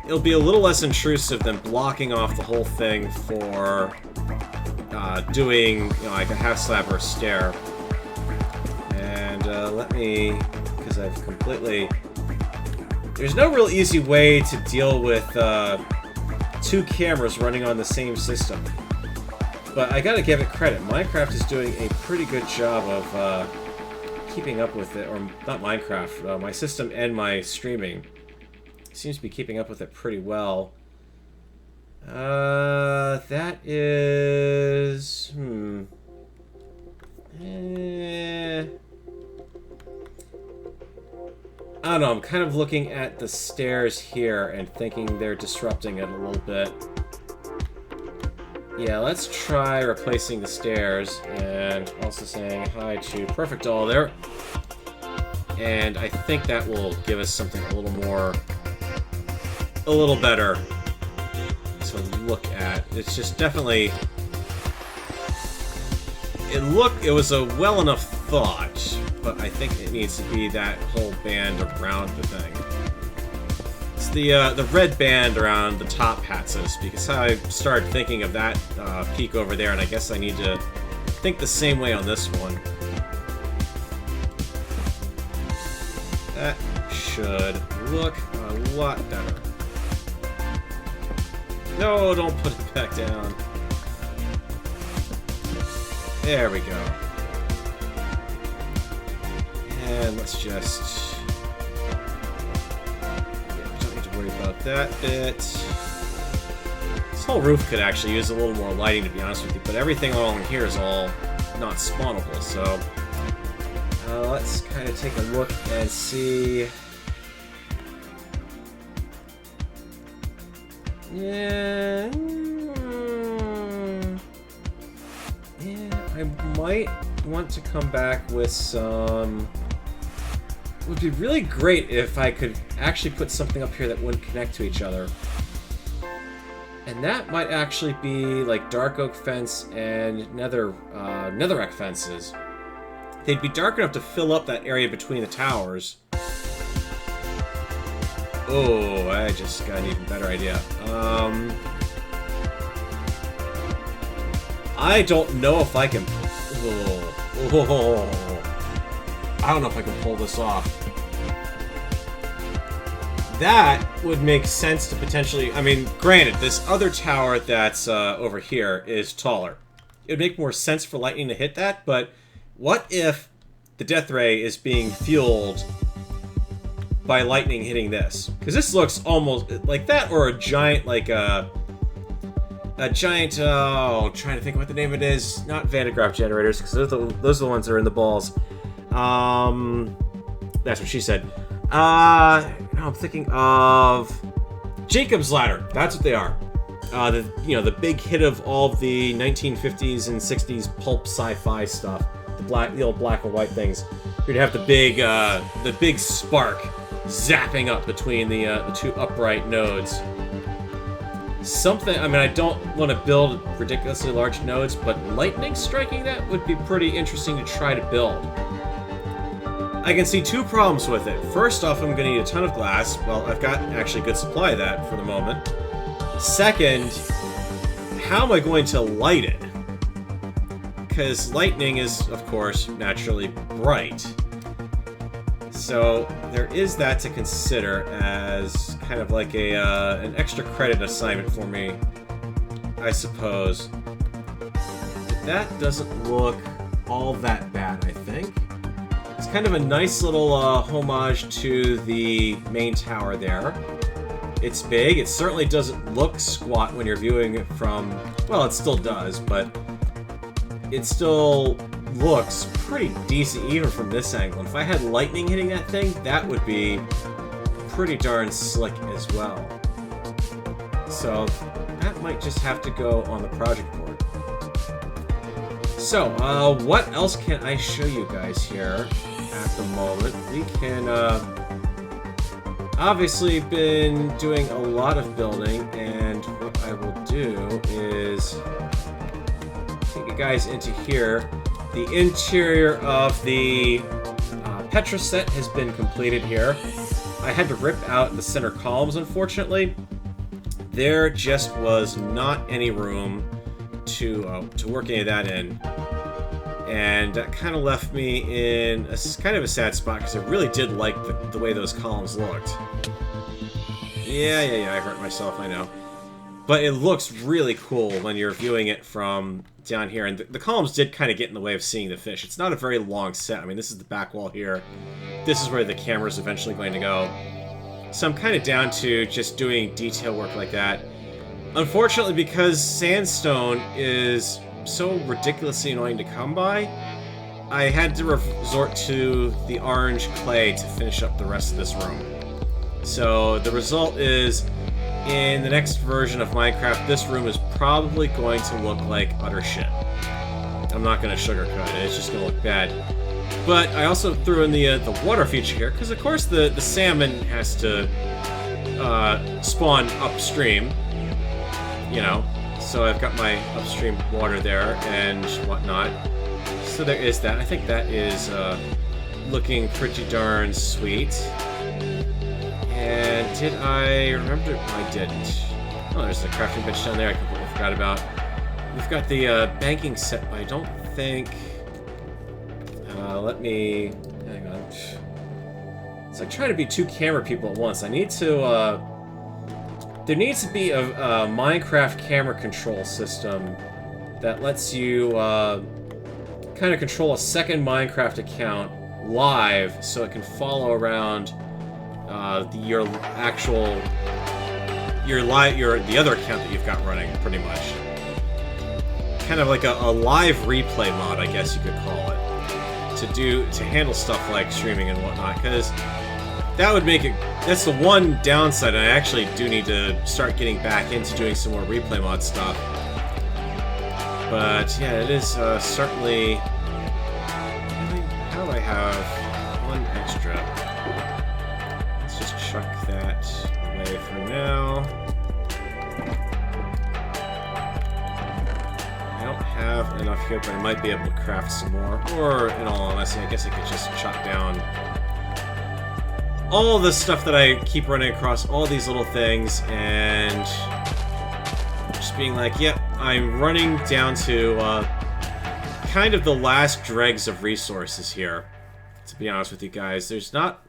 It'll be a little less intrusive than blocking off the whole thing for doing, you know, like a half slab or a stair. And let me... Because I've completely... There's no real easy way to deal with two cameras running on the same system. But I gotta give it credit. Minecraft is doing a pretty good job of keeping up with it. Or, not Minecraft, my system and my streaming seems to be keeping up with it pretty well. That is... I don't know, I'm kind of looking at the stairs here and thinking they're disrupting it a little bit. Yeah, let's try replacing the stairs and also saying hi to Perfect Doll there. And I think that will give us something a little better to look at. It's just definitely... It was a well enough thought, but I think it needs to be that whole band around the thing. It's the red band around the top hat, so to speak. It's how I started thinking of that peak over there, and I guess I need to think the same way on this one. That should look a lot better. No, don't put it back down. There we go. And let's just... Yeah, don't need to worry about that bit. This whole roof could actually use a little more lighting, to be honest with you, but everything along here is all not spawnable, so... let's kind of take a look and see... Yeah... I might want to come back with some... It would be really great if I could actually put something up here that wouldn't connect to each other. And that might actually be like dark oak fence and netherrack fences. They'd be dark enough to fill up that area between the towers. Oh, I just got an even better idea. I don't know if I can... I don't know if I can pull this off. That would make sense to potentially... I mean, granted, this other tower that's over here is taller. It would make more sense for lightning to hit that, but what if the death ray is being fueled by lightning hitting this? Because this looks almost like that, or a giant, like a giant, oh, trying to think what the name of it is. Not Vandegraaff generators, because those are the ones that are in the balls. That's what she said. No, I'm thinking of Jacob's Ladder. That's what they are. The big hit of all of the 1950s and 60s pulp sci-fi stuff. The old black and white things. You'd have the big spark zapping up between the two upright nodes. Something, I mean, I don't want to build ridiculously large nodes, but lightning striking that would be pretty interesting to try to build. I can see two problems with it. First off, I'm going to need a ton of glass. Well, I've got actually a good supply of that for the moment. Second, how am I going to light it? Because lightning is, of course, naturally bright. So there is that to consider as kind of like an extra credit assignment for me, I suppose. But that doesn't look all that bad, I think. It's kind of a nice little homage to the main tower there. It's big. It certainly doesn't look squat when you're viewing it from... Well, it still does, but it still looks pretty decent even from this angle. If I had lightning hitting that thing, that would be pretty darn slick as well. So that might just have to go on the project board. So, what else can I show you guys here at the moment? We can, obviously been doing a lot of building, and what I will do is take you guys into here. The interior of the Petra set has been completed here. I had to rip out the center columns, unfortunately. There just was not any room to work any of that in. And that kind of left me in kind of a sad spot, because I really did like the way those columns looked. Yeah, I hurt myself, I know. But it looks really cool when you're viewing it from down here. And the columns did kind of get in the way of seeing the fish. It's not a very long set. I mean, this is the back wall here. This is where the camera's eventually going to go. So I'm kind of down to just doing detail work like that. Unfortunately, because sandstone is so ridiculously annoying to come by, I had to resort to the orange clay to finish up the rest of this room. So the result is, in the next version of Minecraft, this room is probably going to look like utter shit. I'm not going to sugarcoat it, it's just going to look bad. But I also threw in the water feature here, because of course the salmon has to spawn upstream, you know. So I've got my upstream water there and whatnot. So there is that. I think that is looking pretty darn sweet. And did I remember? I didn't. Oh, there's the crafting bench down there I completely forgot about. We've got the banking set, but I don't think... let me... Hang on. It's like trying to be two camera people at once. I need to... there needs to be a Minecraft camera control system that lets you kind of control a second Minecraft account live, so it can follow around the other account that you've got running, pretty much. Kind of like a live replay mod, I guess you could call it, to handle stuff like streaming and whatnot, because that would make it... That's the one downside, and I actually do need to start getting back into doing some more replay mod stuff. But yeah, it is certainly... How do I have one extra? Let's just chuck that away for now. I don't have enough here, but I might be able to craft some more. Or, in all honesty, I guess I could just chop down all the stuff that I keep running across, all these little things, and just being like, yep, I'm running down to kind of the last dregs of resources here, to be honest with you guys. There's not...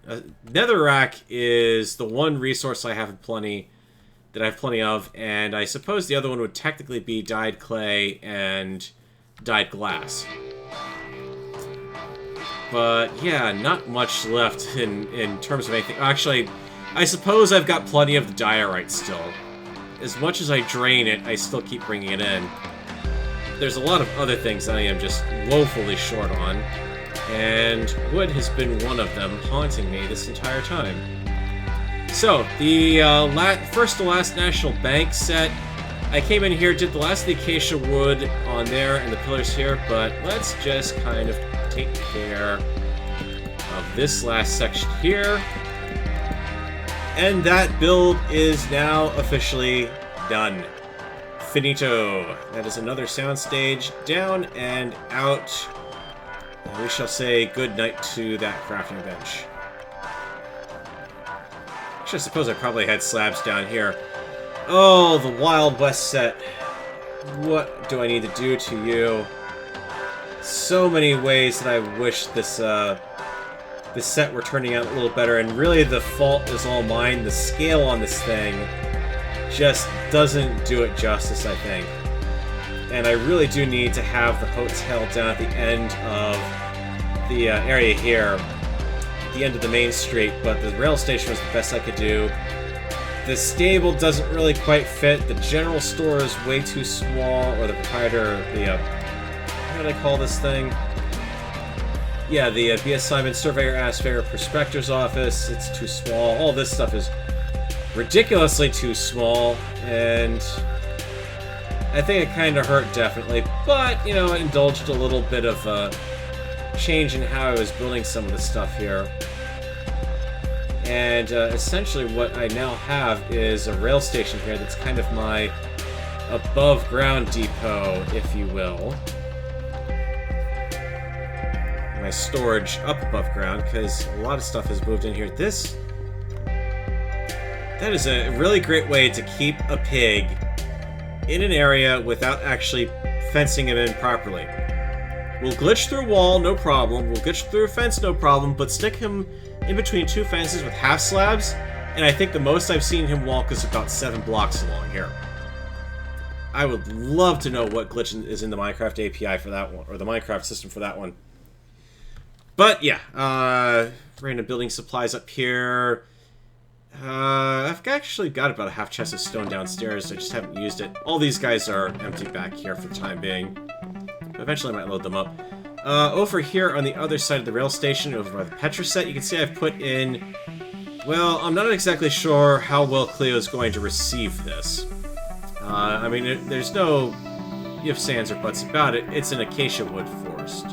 Netherrack is the one resource I have plenty of, and I suppose the other one would technically be dyed clay and dyed glass. But yeah, not much left in terms of anything. Actually, I suppose I've got plenty of the diorite still. As much as I drain it, I still keep bringing it in. There's a lot of other things that I am just woefully short on, and wood has been one of them, haunting me this entire time. So, the first to last National Bank set. I came in here, did the last of the acacia wood on there and the pillars here, but let's just kind of take care of this last section here. And that build is now officially done. Finito. That is another soundstage down and out. And we shall say good night to that crafting bench. Actually, I suppose I probably had slabs down here. Oh, the Wild West set. What do I need to do to you? So many ways that I wish this set were turning out a little better, and really the fault is all mine. The scale on this thing just doesn't do it justice, I think. And I really do need to have the hotel down at the end of the area here, the end of the main street, but the rail station was the best I could do. The stable doesn't really quite fit. The general store is way too small, or the proprietor, what do they call this thing? Yeah, the B.S. Simon Surveyor Asfair Prospector's office, it's too small. All this stuff is ridiculously too small, and I think it kind of hurt, definitely. But, you know, I indulged a little bit of change in how I was building some of the stuff here. And essentially what I now have is a rail station here that's kind of my above-ground depot, if you will. my storage up above ground, because a lot of stuff has moved in here. That is a really great way to keep a pig in an area without actually fencing him in properly. We'll glitch through a wall, no problem. We'll glitch through a fence, no problem, but stick him in between two fences with half slabs, and I think the most I've seen him walk is about 7 blocks along here. I would love to know what glitch is in the Minecraft API for that one, or the Minecraft system for that one. But yeah, random building supplies up here. I've actually got about a half chest of stone downstairs. I just haven't used it. All these guys are empty back here for the time being. Eventually I might load them up. Over here on the other side of the rail station, over by the Petra set, you can see I've put in... Well, I'm not exactly sure how well Cleo's going to receive this. I mean, there's no ifs, ands, or buts about it. It's an acacia wood forest.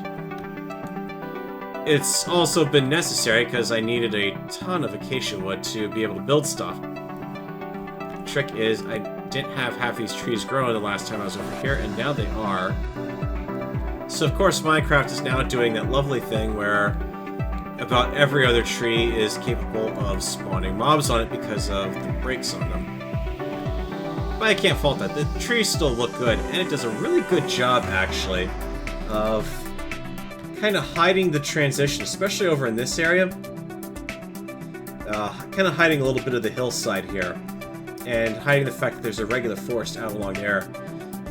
It's also been necessary because I needed a ton of acacia wood to be able to build stuff. The trick is I didn't have half these trees growing the last time I was over here, and now they are. So of course Minecraft is now doing that lovely thing where about every other tree is capable of spawning mobs on it because of the breaks on them. But I can't fault that. The trees still look good, and it does a really good job actually of kind of hiding the transition, especially over in this area. Kind of hiding a little bit of the hillside here, and hiding the fact that there's a regular forest out along there.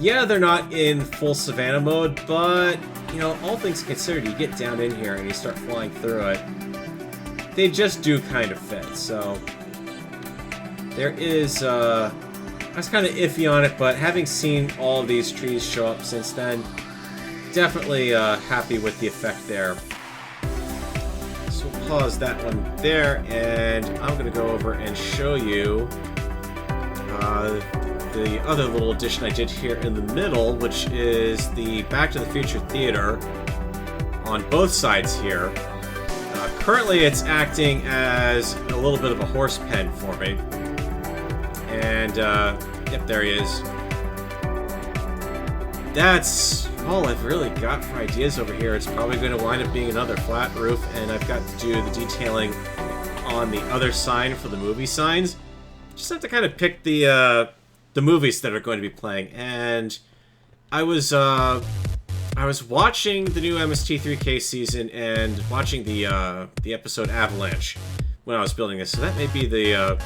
Yeah, they're not in full savanna mode, but, you know, all things considered, you get down in here and you start flying through it, they just do kind of fit, so... There is, I was kind of iffy on it, but having seen all of these trees show up since then, definitely happy with the effect there. So we'll pause that one there, and I'm going to go over and show you the other little addition I did here in the middle, which is the Back to the Future Theater on both sides here. Currently it's acting as a little bit of a horse pen for me. And, yep, there he is. That's all I've really got for ideas over here. It's probably going to wind up being another flat roof, and I've got to do the detailing on the other sign for the movie signs. Just have to kind of pick the movies that are going to be playing, and I was watching the new MST3K season and watching the episode Avalanche when I was building this, so that may be the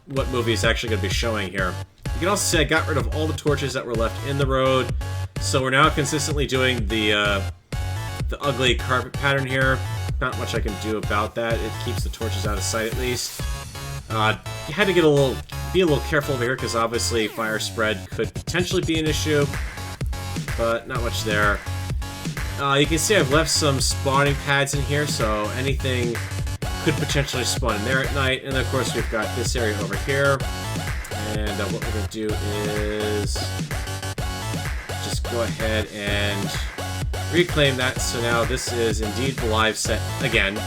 what movie is actually going to be showing here. You can also see I got rid of all the torches that were left in the road, so we're now consistently doing the ugly carpet pattern here. Not much I can do about that. It keeps the torches out of sight at least. You had to be a little careful over here because obviously fire spread could potentially be an issue, but not much there. You can see I've left some spawning pads in here, so anything could potentially spawn in there at night. And of course we've got this area over here, and what we're going to do is just go ahead and reclaim that. So now this is indeed the live set again.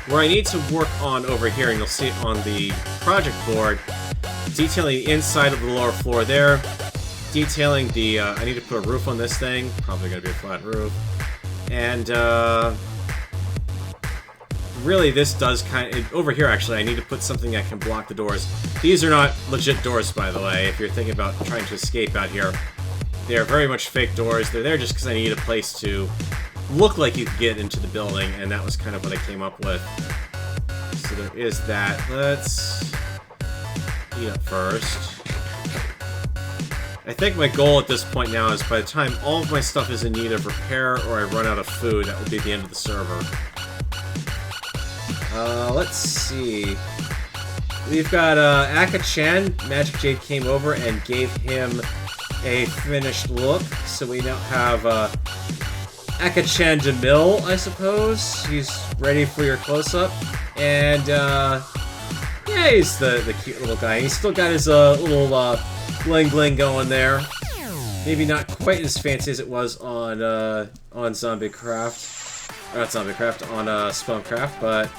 Where I need to work on over here, and you'll see it on the project board, detailing the inside of the lower floor there, detailing the, I need to put a roof on this thing, probably going to be a flat roof, and really this does kind of, over here actually, I need to put something that can block the doors. These are not legit doors, by the way, if you're thinking about trying to escape out here. They are very much fake doors. They're there just because I need a place to look like you could get into the building, and that was kind of what I came up with. So there is that. Let's eat up first. I think my goal at this point now is by the time all of my stuff is in need of repair or I run out of food, that will be the end of the server. Let's see. We've got Akachan. Magic Jade came over and gave him a finished look, so we now have Akachan DeMille, I suppose. He's ready for your close-up. And, yeah, he's the cute little guy. He's still got his little bling-bling going there. Maybe not quite as fancy as it was on Zombiecraft. Or not Zombiecraft, on Spellcraft, but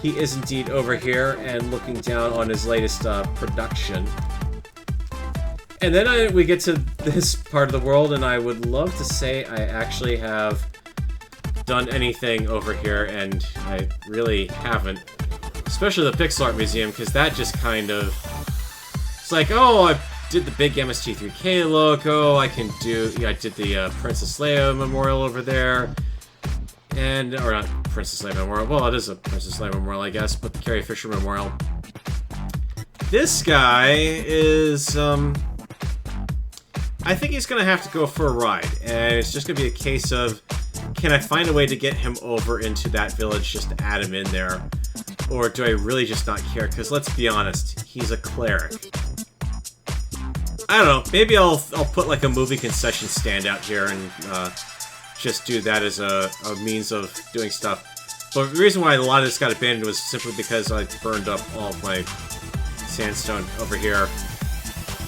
he is indeed over here and looking down on his latest production. And then we get to this part of the world, and I would love to say I actually have done anything over here, and I really haven't. Especially the Pixel Art Museum, because that just kind of... It's like, oh, I did the big MST3K logo, I can do... Yeah, I did the Princess Leia Memorial over there. And... Or not Princess Leia Memorial. Well, it is a Princess Leia Memorial, I guess, but the Carrie Fisher Memorial. This guy is... I think he's going to have to go for a ride, and it's just going to be a case of, can I find a way to get him over into that village just to add him in there? Or do I really just not care? Because let's be honest, he's a cleric. I don't know, maybe I'll put like a movie concession stand out here and just do that as a means of doing stuff. But the reason why a lot of this got abandoned was simply because I burned up all of my sandstone over here.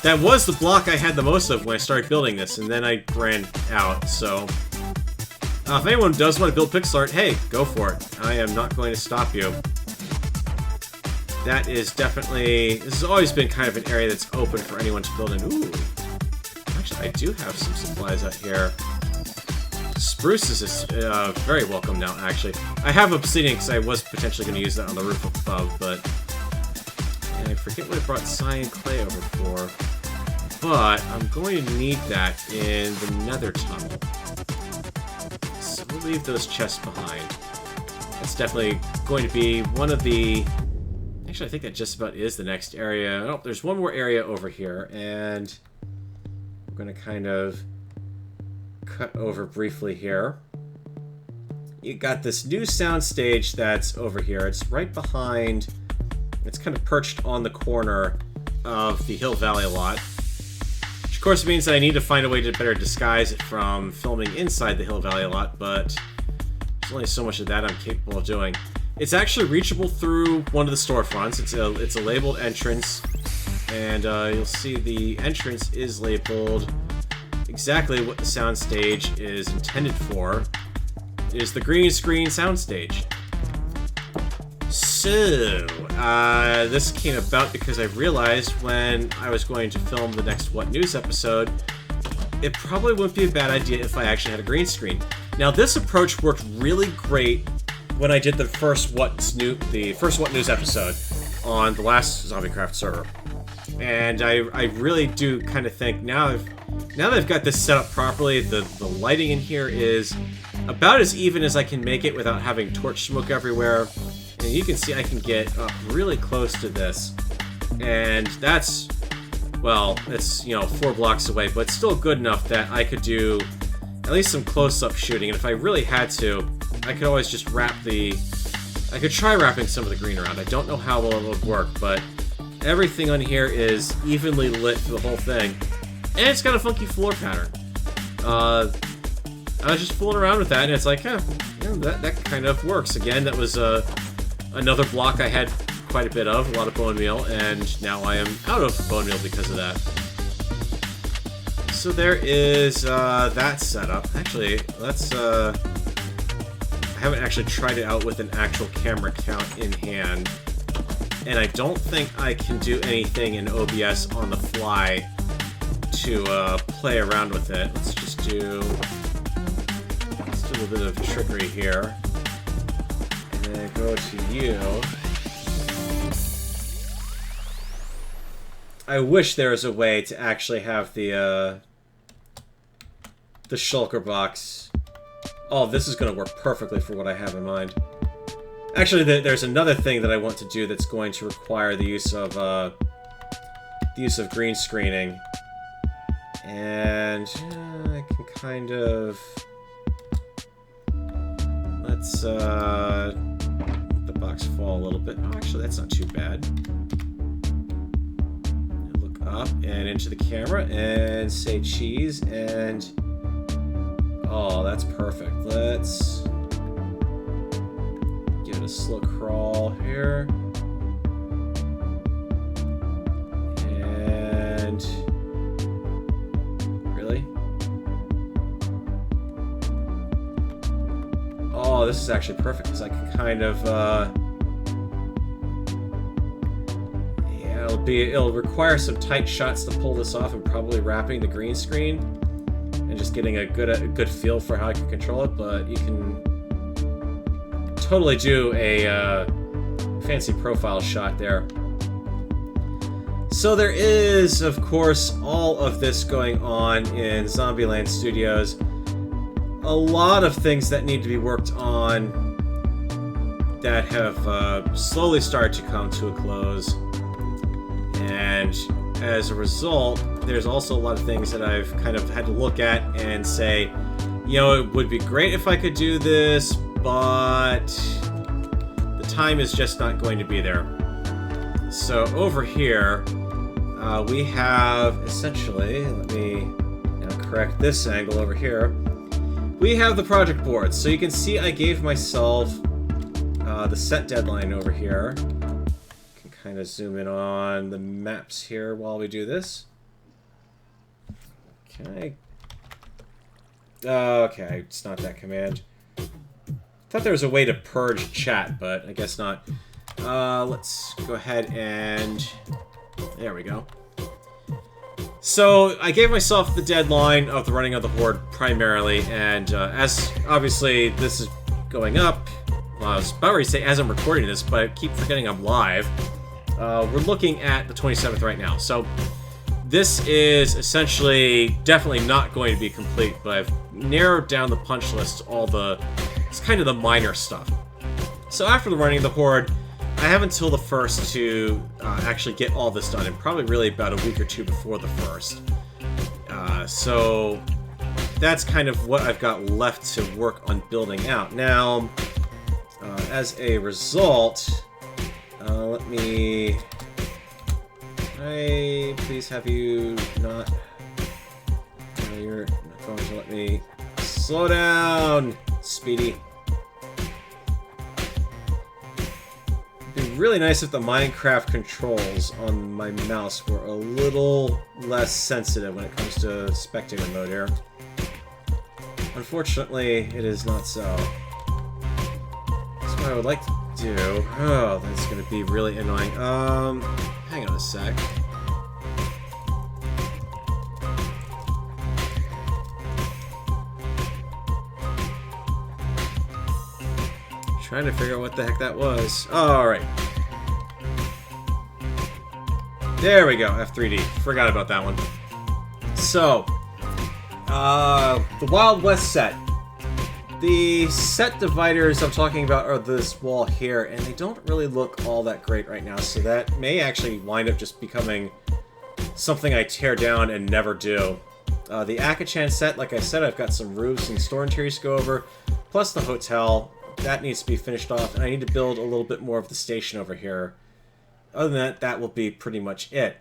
That was the block I had the most of when I started building this, and then I ran out, so... if anyone does want to build pixel art, hey, go for it. I am not going to stop you. That is definitely... This has always been kind of an area that's open for anyone to build in. Ooh. Actually, I do have some supplies out here. Spruce is very welcome now, actually. I have obsidian because I was potentially going to use that on the roof above, but... And I forget what I brought cyan clay over for. But I'm going to need that in the nether tunnel. So we'll leave those chests behind. That's definitely going to be one of the... Actually, I think that just about is the next area. Oh, there's one more area over here, and I'm going to kind of cut over briefly here. You got this new soundstage that's over here. It's right behind... It's kind of perched on the corner of the Hill Valley lot. Which of course means that I need to find a way to better disguise it from filming inside the Hill Valley lot, but there's only so much of that I'm capable of doing. It's actually reachable through one of the storefronts. It's a labeled entrance, and you'll see the entrance is labeled exactly what the soundstage is intended for. It is the green screen soundstage. So, this came about because I realized when I was going to film the next What News episode, it probably wouldn't be a bad idea if I actually had a green screen. Now, this approach worked really great when I did the first What News episode on the last Zombiecraft server. And I really do kind of think now that I've got this set up properly, the lighting in here is about as even as I can make it without having torch smoke everywhere. And you can see I can get up really close to this. And that's, well, it's, 4 blocks away, but still good enough that I could do at least some close-up shooting. And if I really had to, I could always just I could try wrapping some of the green around. I don't know how well it would work, but everything on here is evenly lit for the whole thing. And it's got a funky floor pattern. I was just fooling around with that, and it's like, that kind of works. Again, that was another block I had quite a bit of, a lot of bone meal, and now I am out of bone meal because of that. So there is that setup. Actually, let's... I haven't actually tried it out with an actual camera count in hand, and I don't think I can do anything in OBS on the fly to play around with it. Let's do a little bit of trickery here. And then go to you. I wish there was a way to actually have the shulker box. Oh, this is going to work perfectly for what I have in mind. Actually, there's another thing that I want to do that's going to require the use of green screening. And I can kind of... Let's let the box fall a little bit. Oh, actually, that's not too bad. Look up and into the camera and say cheese, and... Oh, that's perfect. Let's give it a slow crawl here. And... Really? Oh, this is actually perfect, because I can kind of, yeah, it'll require some tight shots to pull this off, and probably wrapping the green screen and just getting a good feel for how I can control it, but you can totally do a fancy profile shot there. So there is, of course, all of this going on in Zombieland Studios. A lot of things that need to be worked on that have slowly started to come to a close. And as a result, there's also a lot of things that I've kind of had to look at and say, you know, it would be great if I could do this, but the time is just not going to be there. So over here, we have essentially, let me now correct this angle over here. We have the project board. So you can see I gave myself the set deadline over here. Can kind of zoom in on the maps here while we do this. Okay. Okay, it's not that command. Thought there was a way to purge chat, but I guess not. Let's go ahead and... There we go. So, I gave myself the deadline of the running of the Horde primarily, and as obviously this is going up, well, I was about ready to say as I'm recording this, but I keep forgetting I'm live. We're looking at the 27th right now, so this is essentially definitely not going to be complete, but I've narrowed down the punch list to all the... It's kind of the minor stuff. So after the running of the Horde, I have until the 1st to actually get all this done, and probably really about a week or two before the 1st. So that's kind of what I've got left to work on building out. Now, as a result, let me... Can I please have you not... you're not going to let me... Slow down, Speedy. It'd be really nice if the Minecraft controls on my mouse were a little less sensitive when it comes to spectator mode here. Unfortunately, it is not so. That's what I would like to do. Oh, that's going to be really annoying. Hang on a sec. Trying to figure out what the heck that was. Alright. There we go, F3D. Forgot about that one. So, the Wild West set. The set dividers I'm talking about are this wall here, and they don't really look all that great right now, so that may actually wind up just becoming something I tear down and never do. The Akachan set, like I said, I've got some roofs and store interiors to go over, plus the hotel. That needs to be finished off, and I need to build a little bit more of the station over here. Other than that, that will be pretty much it.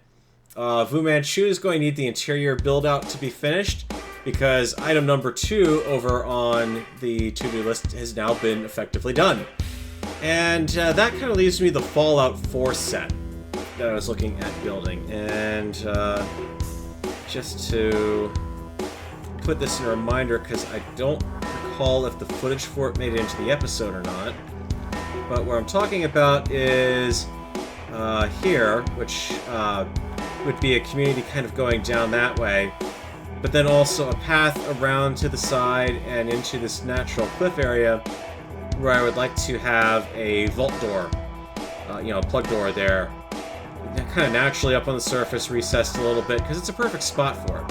Vu Manchu is going to need the interior build-out to be finished, because item number 2 over on the to-do list has now been effectively done. And that kind of leaves me the Fallout 4 set that I was looking at building. And just to put this in a reminder, because I don't recall if the footage for it made it into the episode or not, but what I'm talking about is here, which would be a community kind of going down that way, but then also a path around to the side and into this natural cliff area where I would like to have a vault door, you know, a plug door there, kind of naturally up on the surface, recessed a little bit, because it's a perfect spot for it.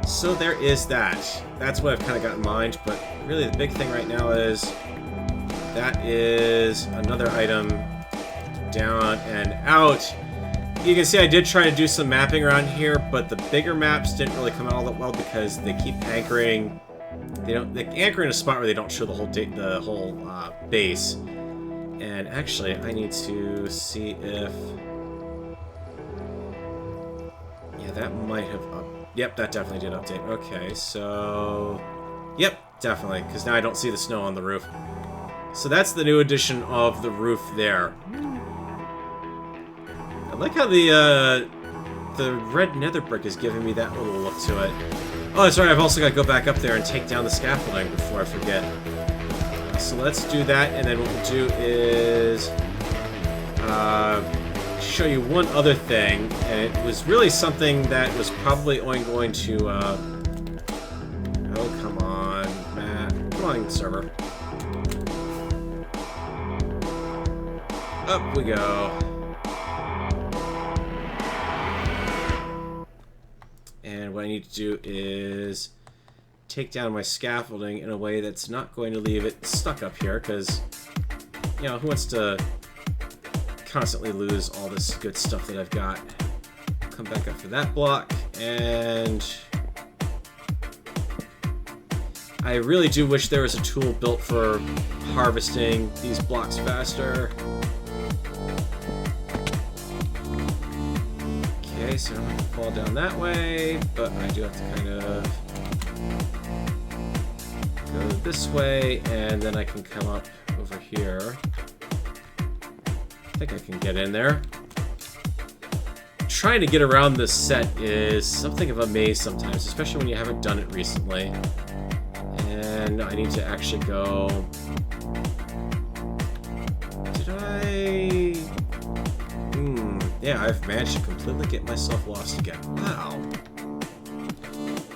So there is that. That's what I've kind of got in mind, but really the big thing right now is that is another item down and out. You can see I did try to do some mapping around here, but the bigger maps didn't really come out all that well because they keep anchoring. They anchor in a spot where they don't show the whole base. And actually, I need to see if... Yeah, that might have... Yep, that definitely did update. Okay, so... Yep, definitely, because now I don't see the snow on the roof. So that's the new addition of the roof there. I like how the red nether brick is giving me that little look to it. Oh, that's right, I've also got to go back up there and take down the scaffolding before I forget. So let's do that, and then what we'll do is... show you one other thing, and it was really something that was probably only going to, oh, come on, Matt. Come on, server. Up we go. And what I need to do is take down my scaffolding in a way that's not going to leave it stuck up here, because, you know, who wants to constantly lose all this good stuff that I've got? Come back up for that block, and I really do wish there was a tool built for harvesting these blocks faster. Okay, so I don't have to fall down that way, but I do have to kind of go this way, and then I can come up over here. I think I can get in there. Trying to get around this set is something of a maze sometimes, especially when you haven't done it recently. And I need to actually go... Did I... Yeah, I've managed to completely get myself lost again. Wow.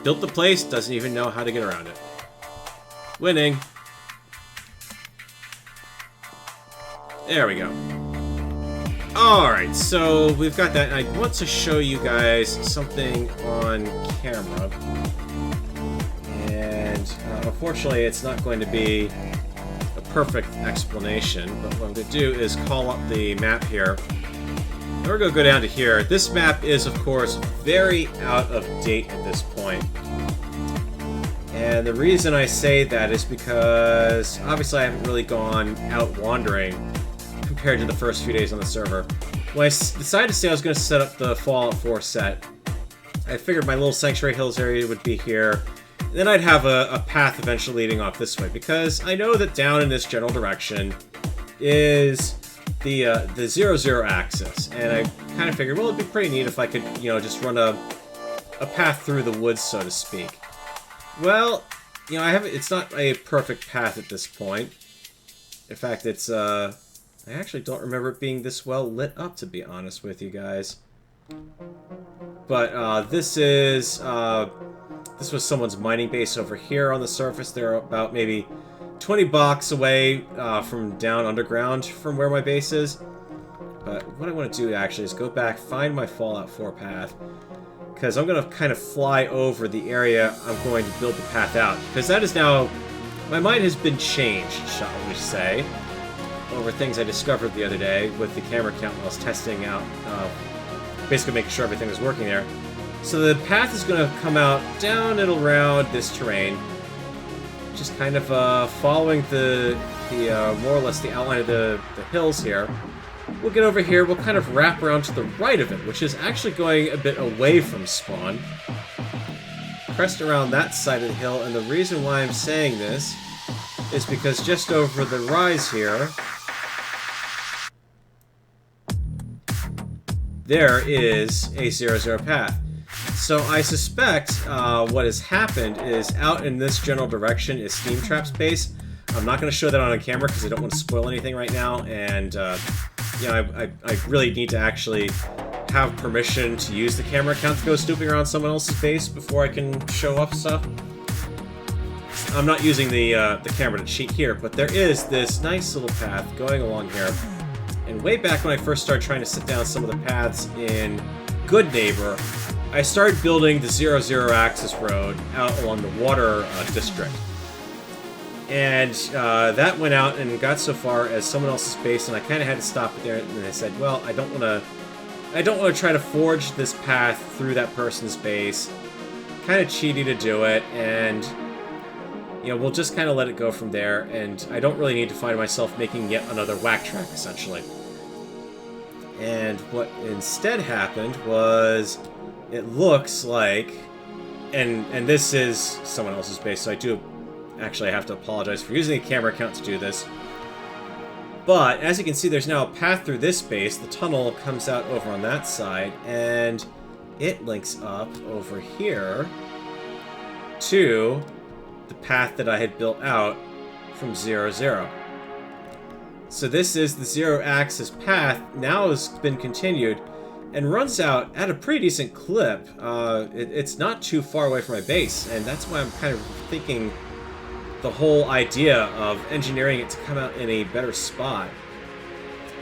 Built the place, doesn't even know how to get around it. Winning. There we go. Alright, so we've got that, and I want to show you guys something on camera. And unfortunately, it's not going to be a perfect explanation, but what I'm going to do is call up the map here. And we're going to go down to here. This map is, of course, very out of date at this point. And the reason I say that is because, obviously, I haven't really gone out wandering compared to the first few days on the server. When I decided to say I was going to set up the Fallout 4 set, I figured my little Sanctuary Hills area would be here. Then I'd have a path eventually leading off this way, because I know that down in this general direction is the 0-0 axis, and I kind of figured, well, it'd be pretty neat if I could, you know, just run a path through the woods, so to speak. Well, you know, it's not a perfect path at this point. In fact, it's I actually don't remember it being this well lit up, to be honest with you guys. But this was someone's mining base over here on the surface. They're about maybe 20 blocks away from down underground from where my base is. But what I want to do actually is go back, find my Fallout 4 path, because I'm going to kind of fly over the area I'm going to build the path out. Because that is now... My mind has been changed, shall we say, over things I discovered the other day with the camera count when I was testing out, basically making sure everything was working there. So the path is going to come out down and around this terrain, just kind of following the more or less the outline of the hills here. We'll get over here, we'll kind of wrap around to the right of it, which is actually going a bit away from spawn. Crest around that side of the hill, and the reason why I'm saying this is because just over the rise here, there is a 0-0 path. So I suspect what has happened is out in this general direction is Steam Trap's base. I'm not going to show that on camera because I don't want to spoil anything right now, and you know, I really need to actually have permission to use the camera account to go snooping around someone else's base before I can show off stuff. I'm not using the camera to cheat here, but there is this nice little path going along here. And way back when I first started trying to set down some of the paths in Good Neighbor, I started building the 0-0 axis road out along the water district. And that went out and got so far as someone else's base, and I kind of had to stop it there, and I said, well, I don't want to try to forge this path through that person's base. Kind of cheaty to do it, and you know, we'll just kind of let it go from there, and I don't really need to find myself making yet another whack track, essentially. And what instead happened was, it looks like, and this is someone else's base, so I do actually have to apologize for using a camera account to do this. But as you can see, there's now a path through this base. The tunnel comes out over on that side, and it links up over here to the path that I had built out from 0-0. So this is the 0-axis path, now has been continued, and runs out at a pretty decent clip. It's not too far away from my base, and that's why I'm kind of thinking the whole idea of engineering it to come out in a better spot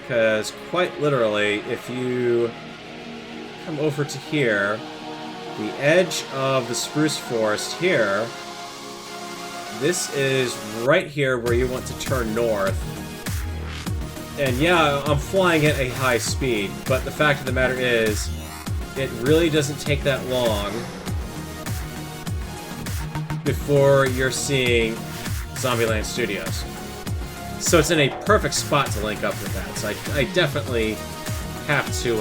because quite literally, if you come over to here, the edge of the spruce forest here, this is right here where you want to turn north. And yeah, I'm flying at a high speed, but the fact of the matter is, it really doesn't take that long before you're seeing Zombieland Studios. So it's in a perfect spot to link up with that. So I definitely have to,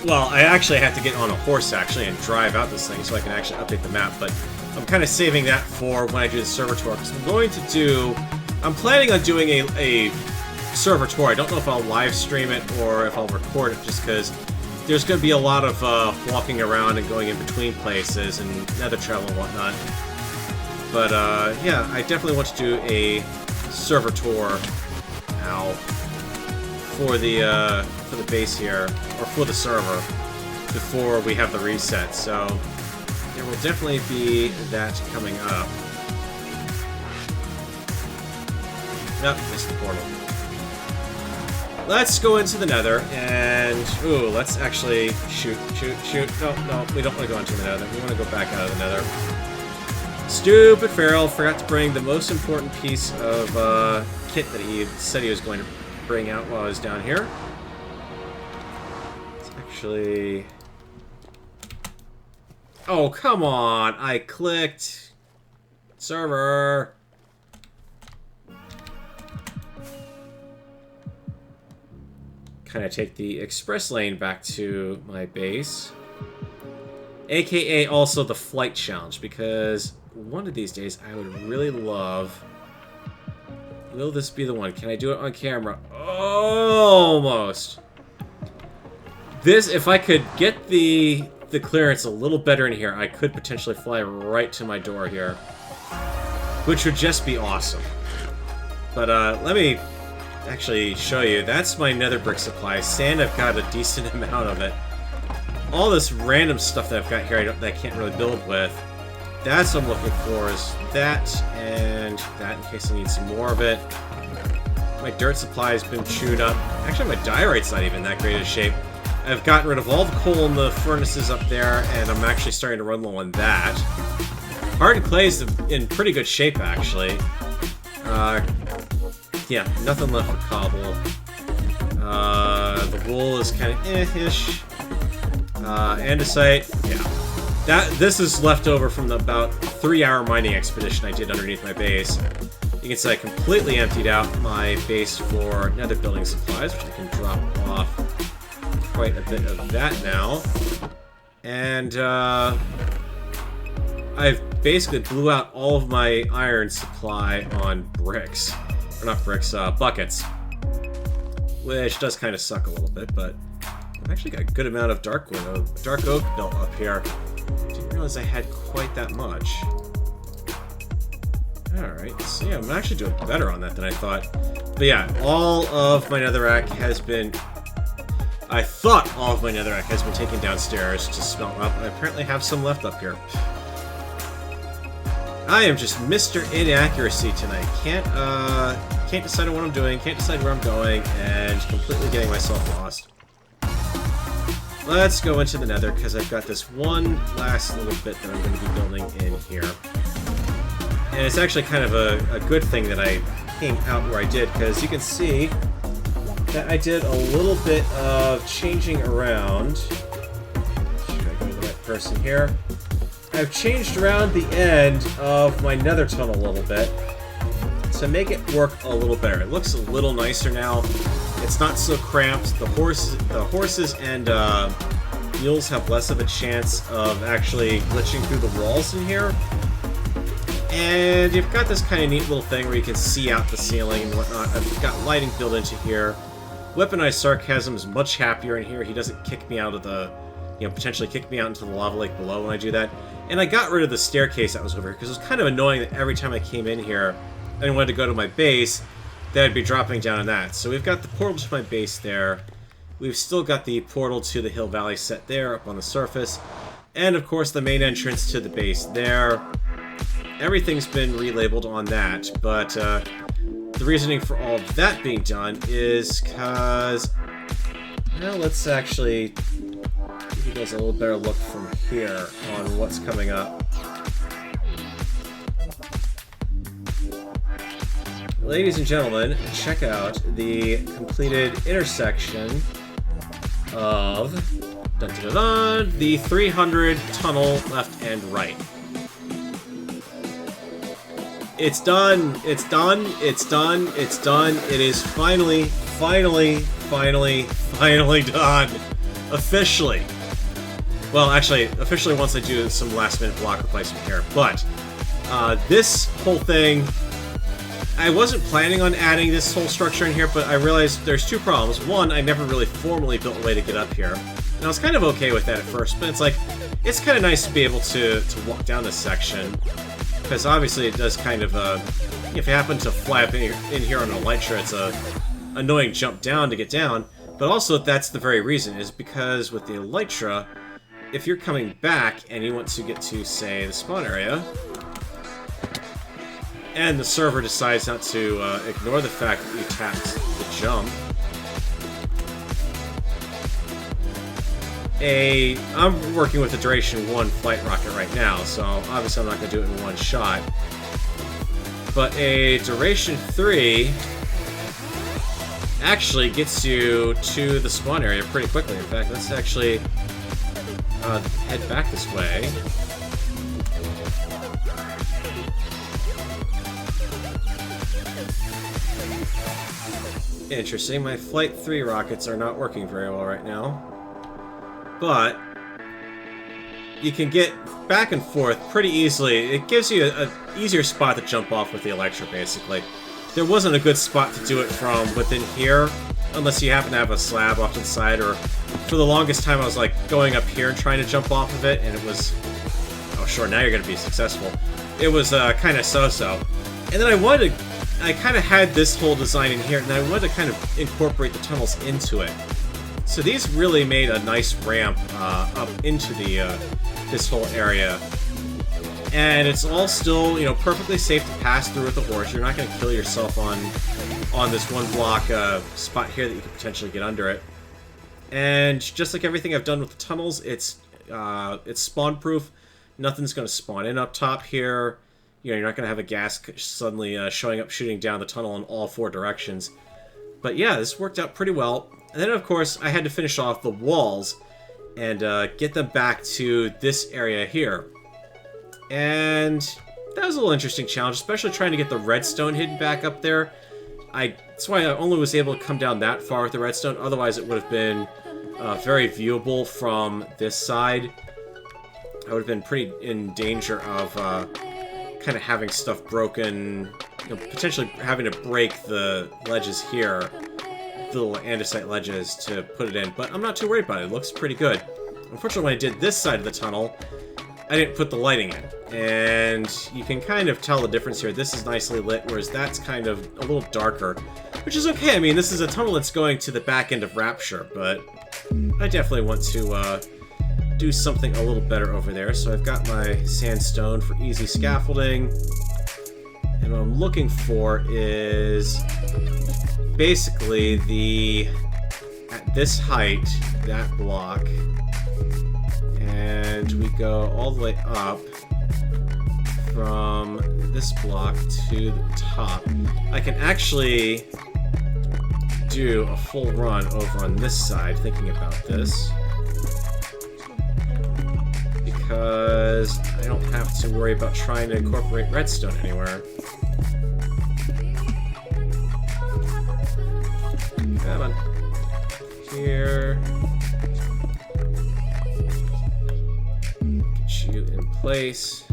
well, I actually have to get on a horse, actually, and drive out this thing so I can actually update the map, but I'm kind of saving that for when I do the server tour, because I'm planning on doing a server tour. I don't know if I'll live stream it or if I'll record it, just because there's going to be a lot of walking around and going in between places and nether travel and whatnot. But yeah, I definitely want to do a server tour now for the base here, or for the server, before we have the reset. So there will definitely be that coming up. Nope, missed the portal. Let's go into the nether, and... ooh, let's actually... shoot. No, we don't want to go into the nether. We want to go back out of the nether. Stupid Feral forgot to bring the most important piece of kit that he said he was going to bring out while I was down here. It's actually... oh, come on! I clicked... server... kind of take the express lane back to my base. AKA also the flight challenge, because one of these days I would really love... will this be the one? Can I do it on camera? Almost! This, if I could get the clearance a little better in here, I could potentially fly right to my door here. Which would just be awesome. But let me actually show you. That's my nether brick supply. Sand, I've got a decent amount of it. All this random stuff that I've got here that I can't really build with. That's what I'm looking for, is that and that, in case I need some more of it. My dirt supply has been chewed up. Actually, my diorite's not even that great a shape. I've gotten rid of all the coal in the furnaces up there, and I'm actually starting to run low on that. Hardened clay is in pretty good shape, actually. Yeah, nothing left for cobble. The wool is kind of eh-ish. Andesite, yeah. This is left over from the about 3-hour mining expedition I did underneath my base. You can see I completely emptied out my base for nether building supplies, which I can drop off quite a bit of that now. And I've basically blew out all of my iron supply on bricks. Or not bricks, buckets. Which does kind of suck a little bit, but I've actually got a good amount of dark oak built up here. Didn't realize I had quite that much. Alright, so yeah, I'm actually doing better on that than I thought. But yeah, all of my netherrack has been... I thought all of my netherrack has been taken downstairs to smelt up, and I apparently have some left up here. I am just Mr. Inaccuracy tonight. Can't decide on what I'm doing, can't decide where I'm going, and completely getting myself lost. Let's go into the nether, because I've got this one last little bit that I'm going to be building in here. And it's actually kind of a good thing that I came out where I did, because you can see that I did a little bit of changing around. Should I go to the right person here? I've changed around the end of my nether tunnel a little bit to make it work a little better. It looks a little nicer now. It's not so cramped. The horses and mules have less of a chance of actually glitching through the walls in here. And you've got this kind of neat little thing where you can see out the ceiling and whatnot. I've got lighting built into here. Weaponized Sarcasm is much happier in here. He doesn't kick me out of the... potentially kick me out into the lava lake below when I do that. And I got rid of the staircase that was over here, because it was kind of annoying that every time I came in here and wanted to go to my base, that I'd be dropping down on that. So we've got the portal to my base there. We've still got the portal to the Hill Valley set there up on the surface. And of course the main entrance to the base there. Everything's been relabeled on that, but the reasoning for all of that being done is because... Well, let's actually give you guys a little better look from here on what's coming up. Ladies and gentlemen, check out the completed intersection of the 300 tunnel left and right. It's done. It's done. It's done. It's done. It is finally done. Officially. Well, actually, officially once I do some last-minute block replacement here. But this whole thing, I wasn't planning on adding this whole structure in here, but I realized there's two problems. One, I never really formally built a way to get up here. And I was kind of okay with that at first, but it's like, it's kind of nice to be able to walk down this section. Because obviously it does kind of, if you happen to fly up in here on an elytra, it's a annoying jump down to get down. But also, that's the very reason, is because with the elytra, if you're coming back and you want to get to, say, the spawn area, and the server decides not to ignore the fact that you tapped the jump, I'm working with a duration 1 flight rocket right now, so obviously I'm not going to do it in one shot. But a duration 3 actually gets you to the spawn area pretty quickly. In fact, let's actually head back this way. Interesting, my Flight 3 rockets are not working very well right now. But you can get back and forth pretty easily. It gives you an easier spot to jump off with the elytra, basically. There wasn't a good spot to do it from within here, unless you happen to have a slab off to the side, or for the longest time I was like going up here and trying to jump off of it, and it was... Oh sure, now you're going to be successful. It was kind of so-so. And then I kind of had this whole design in here, and I wanted to kind of incorporate the tunnels into it. So these really made a nice ramp up into the this whole area. And it's all still, you know, perfectly safe to pass through with the horse. You're not going to kill yourself on this one block spot here that you could potentially get under it. And just like everything I've done with the tunnels, it's spawn-proof. Nothing's going to spawn in up top here. You know, you're not going to have a gas suddenly showing up, shooting down the tunnel in all 4 directions. But yeah, this worked out pretty well. And then, of course, I had to finish off the walls and get them back to this area here. And that was a little interesting challenge, especially trying to get the redstone hidden back up there. That's why I only was able to come down that far with the redstone. Otherwise, it would have been very viewable from this side. I would have been pretty in danger of kind of having stuff broken, you know, potentially having to break the ledges here, the little andesite ledges, to put it in. But I'm not too worried about it. It looks pretty good. Unfortunately, when I did this side of the tunnel, I didn't put the lighting in. And you can kind of tell the difference here. This is nicely lit, whereas that's kind of a little darker. Which is okay. I mean, this is a tunnel that's going to the back end of Rapture, but I definitely want to do something a little better over there. So I've got my sandstone for easy scaffolding. And what I'm looking for is basically at this height, that block. And we go all the way up from this block to the top. I can actually do a full run over on this side, thinking about this. Because I don't have to worry about trying to incorporate redstone anywhere. Come on. Here. Get you in place.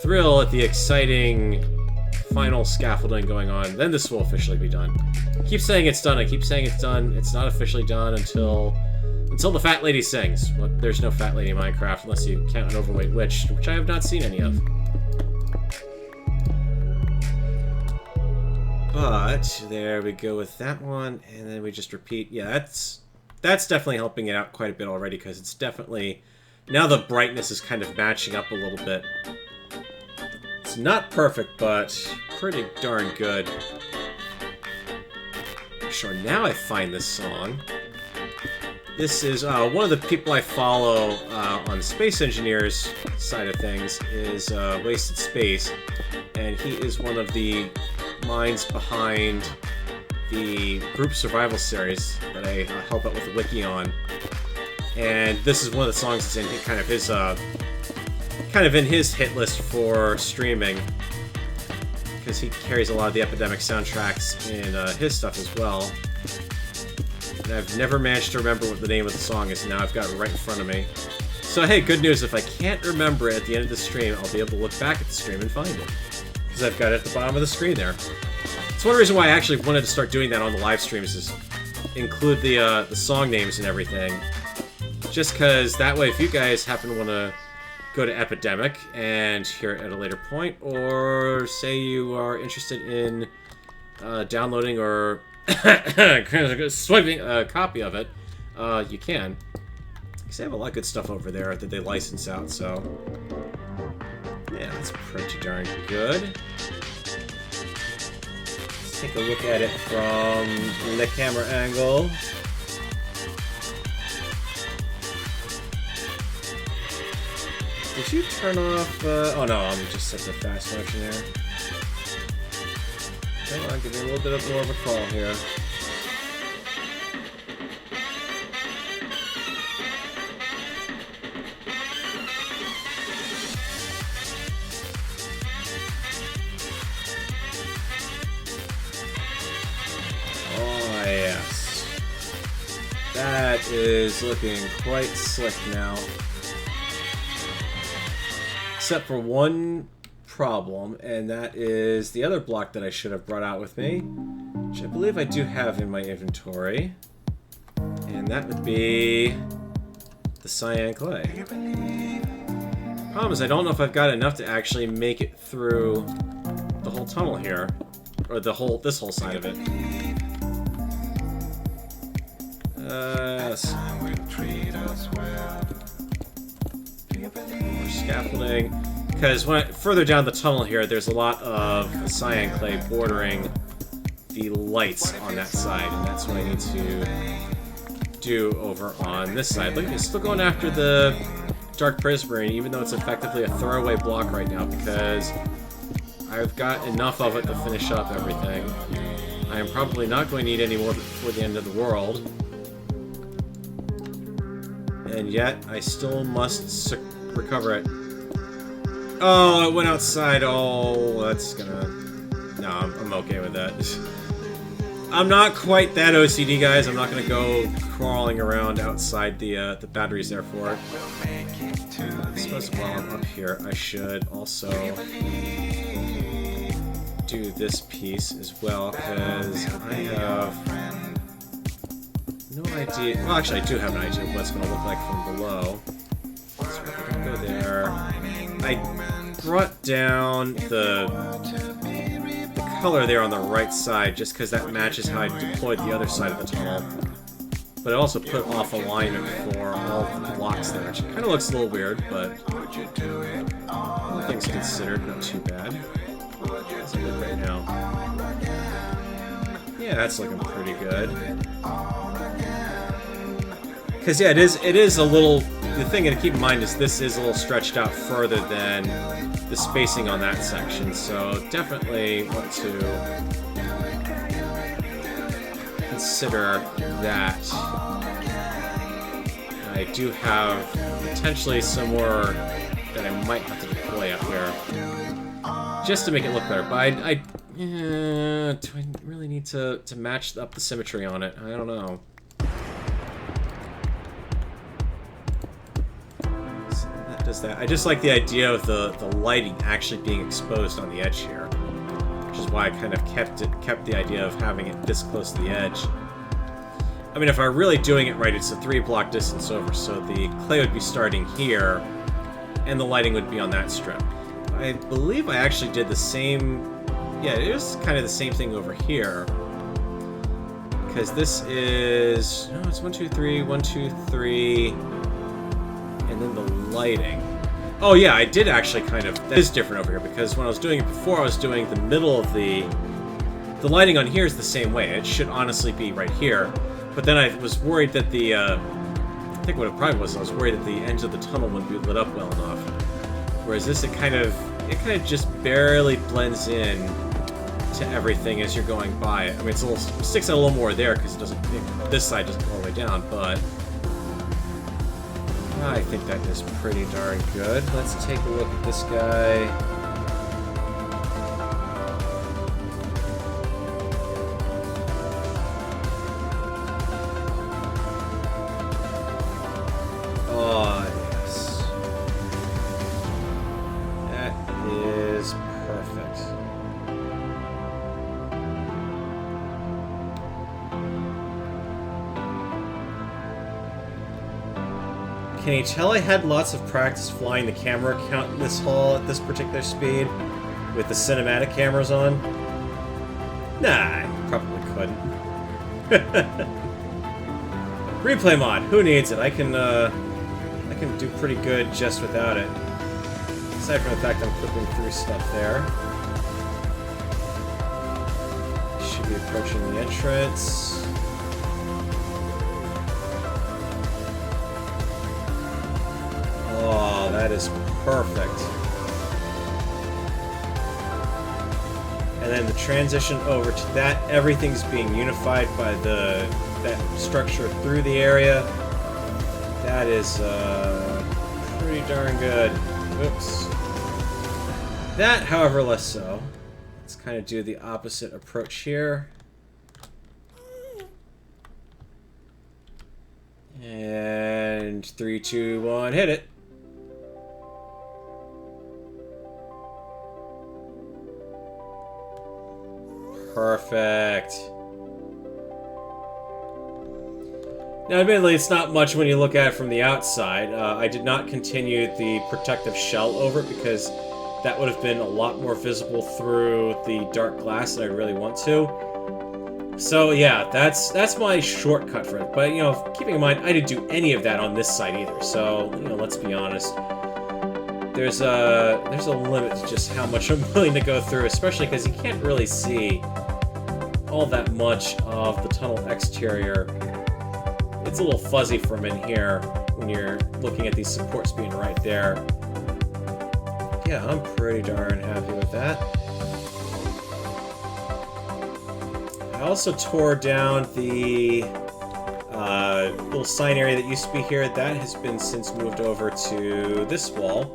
Thrill at the exciting final scaffolding going on. Then this will officially be done. I keep saying it's done. I keep saying it's done. It's not officially done until the fat lady sings. Well, there's no fat lady in Minecraft unless you count an overweight witch, which I have not seen any of. But there we go with that one, and then we just repeat. Yeah, that's definitely helping it out quite a bit already, because it's definitely, now the brightness is kind of matching up a little bit. It's not perfect, but pretty darn good. Sure, now I find this song. This is one of the people I follow on Space Engineers side of things is Wasted Space, and he is one of the minds behind the group survival series that I help out with the wiki on. And this is one of the songs that's in kind of his hit list for streaming, because he carries a lot of the Epidemic soundtracks in his stuff as well. And I've never managed to remember what the name of the song is, and now I've got it right in front of me. So hey, good news, if I can't remember it at the end of the stream, I'll be able to look back at the stream and find it. Because I've got it at the bottom of the screen there. It's one reason why I actually wanted to start doing that on the live streams, is include the song names and everything. Just because that way, if you guys happen to want to go to Epidemic and hear it at a later point, or say you are interested in downloading or swiping a copy of it, you can. Because they have a lot of good stuff over there that they license out, so yeah, that's pretty darn good. Let's take a look at it from the camera angle. Did you turn off, oh no, I'm just set the fast motion there. Come on, give me a little bit more of a call here. Oh yes. That is looking quite slick now. Except for one problem, and that is the other block that I should have brought out with me, which I believe I do have in my inventory, and that would be the cyan clay. Problem is, I don't know if I've got enough to actually make it through the whole tunnel here, or this whole side of it. More scaffolding. Because further down the tunnel here, there's a lot of cyan clay bordering the lights on that side, and that's what I need to do over on this side. Look, it's still going after the Dark Prismarine, even though it's effectively a throwaway block right now, because I've got enough of it to finish up everything. I am probably not going to need any more before the end of the world. And yet, I still must recover it. Oh, it went outside. Oh, that's gonna... No, I'm okay with that. I'm not quite that OCD, guys. I'm not gonna go crawling around outside the batteries there for it. I suppose while I'm up here, I should also do this piece as well, because I have no idea... Well, actually, I do have an idea of what it's gonna look like from below. So we're gonna go there. I brought down the color there on the right side just because that matches how I deployed the other side of the tunnel. But I also put off alignment for all the blocks there, which kind of looks a little weird, but all things considered, not too bad. How's it look right now? Yeah, that's looking pretty good. Because yeah, it is a little... The thing to keep in mind is this is a little stretched out further than the spacing on that section, so definitely want to consider that. I do have potentially some more that I might have to deploy up here, just to make it look better, but do I really need to match up the symmetry on it? I don't know. Does that. I just like the idea of the lighting actually being exposed on the edge here, which is why I kind of kept the idea of having it this close to the edge. I mean, if I were really doing it right, it's a 3-block distance over, so the clay would be starting here, and the lighting would be on that strip. I believe I actually did the same... Yeah, it is kind of the same thing over here, because this is... No, it's 1, 2, 3, 1, 2, 3... and then the lighting. Oh yeah, I did actually kind of... That is different over here, because when I was doing it before, I was doing the middle of the... The lighting on here is the same way. It should honestly be right here. But then I was worried that the... I think what it probably was, I was worried that the ends of the tunnel wouldn't be lit up well enough. Whereas this, it kind of just barely blends in to everything as you're going by. I mean, it's a little... sticks out a little more there, because it doesn't... This side doesn't go all the way down, but... I think that is pretty darn good. Let's take a look at this guy. Oh, yes. That is perfect. Can you tell I had lots of practice flying the camera count in this hall at this particular speed with the cinematic cameras on? Nah, I probably couldn't. Replay mod, who needs it? I can do pretty good just without it. Aside from the fact I'm flipping through stuff there. Should be approaching the entrance. Oh, that is perfect. And then the transition over to that, everything's being unified by that structure through the area. That is pretty darn good. Oops. That, however, less so. Let's kind of do the opposite approach here. And 3, 2, 1, hit it. Perfect. Now, admittedly, it's not much when you look at it from the outside. I did not continue the protective shell over it because that would have been a lot more visible through the dark glass than I really want to. So yeah, that's my shortcut for it. But you know, keeping in mind, I didn't do any of that on this side either. So you know, let's be honest. There's a limit to just how much I'm willing to go through, especially because you can't really see all that much of the tunnel exterior. It's a little fuzzy from in here when you're looking at these supports being right there. Yeah, I'm pretty darn happy with that. I also tore down the little sign area that used to be here. That has been since moved over to this wall.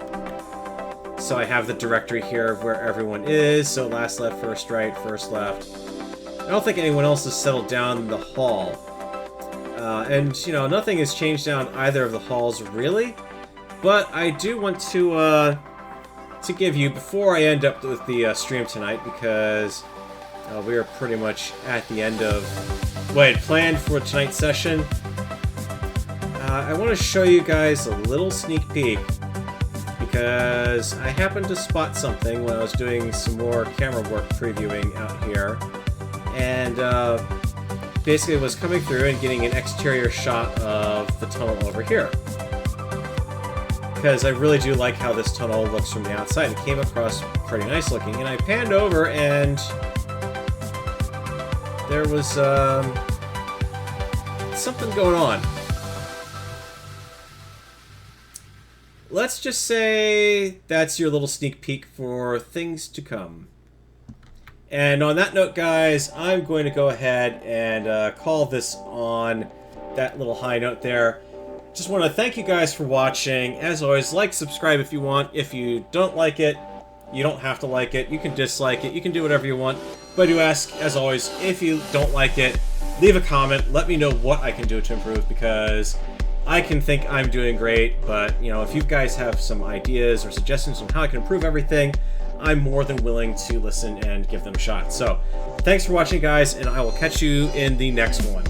So I have the directory here of where everyone is. So last left, first right, first left. I don't think anyone else has settled down in the hall. And, you know, nothing has changed down either of the halls, really. But I do want to give you, before I end up with the stream tonight, because we are pretty much at the end of what I had planned for tonight's session, I want to show you guys a little sneak peek, because I happened to spot something when I was doing some more camera work previewing out here, and basically was coming through and getting an exterior shot of the tunnel over here. Because I really do like how this tunnel looks from the outside. It came across pretty nice looking, and I panned over and there was something going on. Let's just say that's your little sneak peek for things to come. And on that note, guys, I'm going to go ahead and call this on that little high note there. Just want to thank you guys for watching. As always, like, subscribe if you want. If you don't like it, you don't have to like it. You can dislike it. You can do whatever you want. But I do ask, as always, if you don't like it, leave a comment. Let me know what I can do to improve, because I can think I'm doing great. But, you know, if you guys have some ideas or suggestions on how I can improve everything, I'm more than willing to listen and give them a shot. So, thanks for watching, guys, and I will catch you in the next one.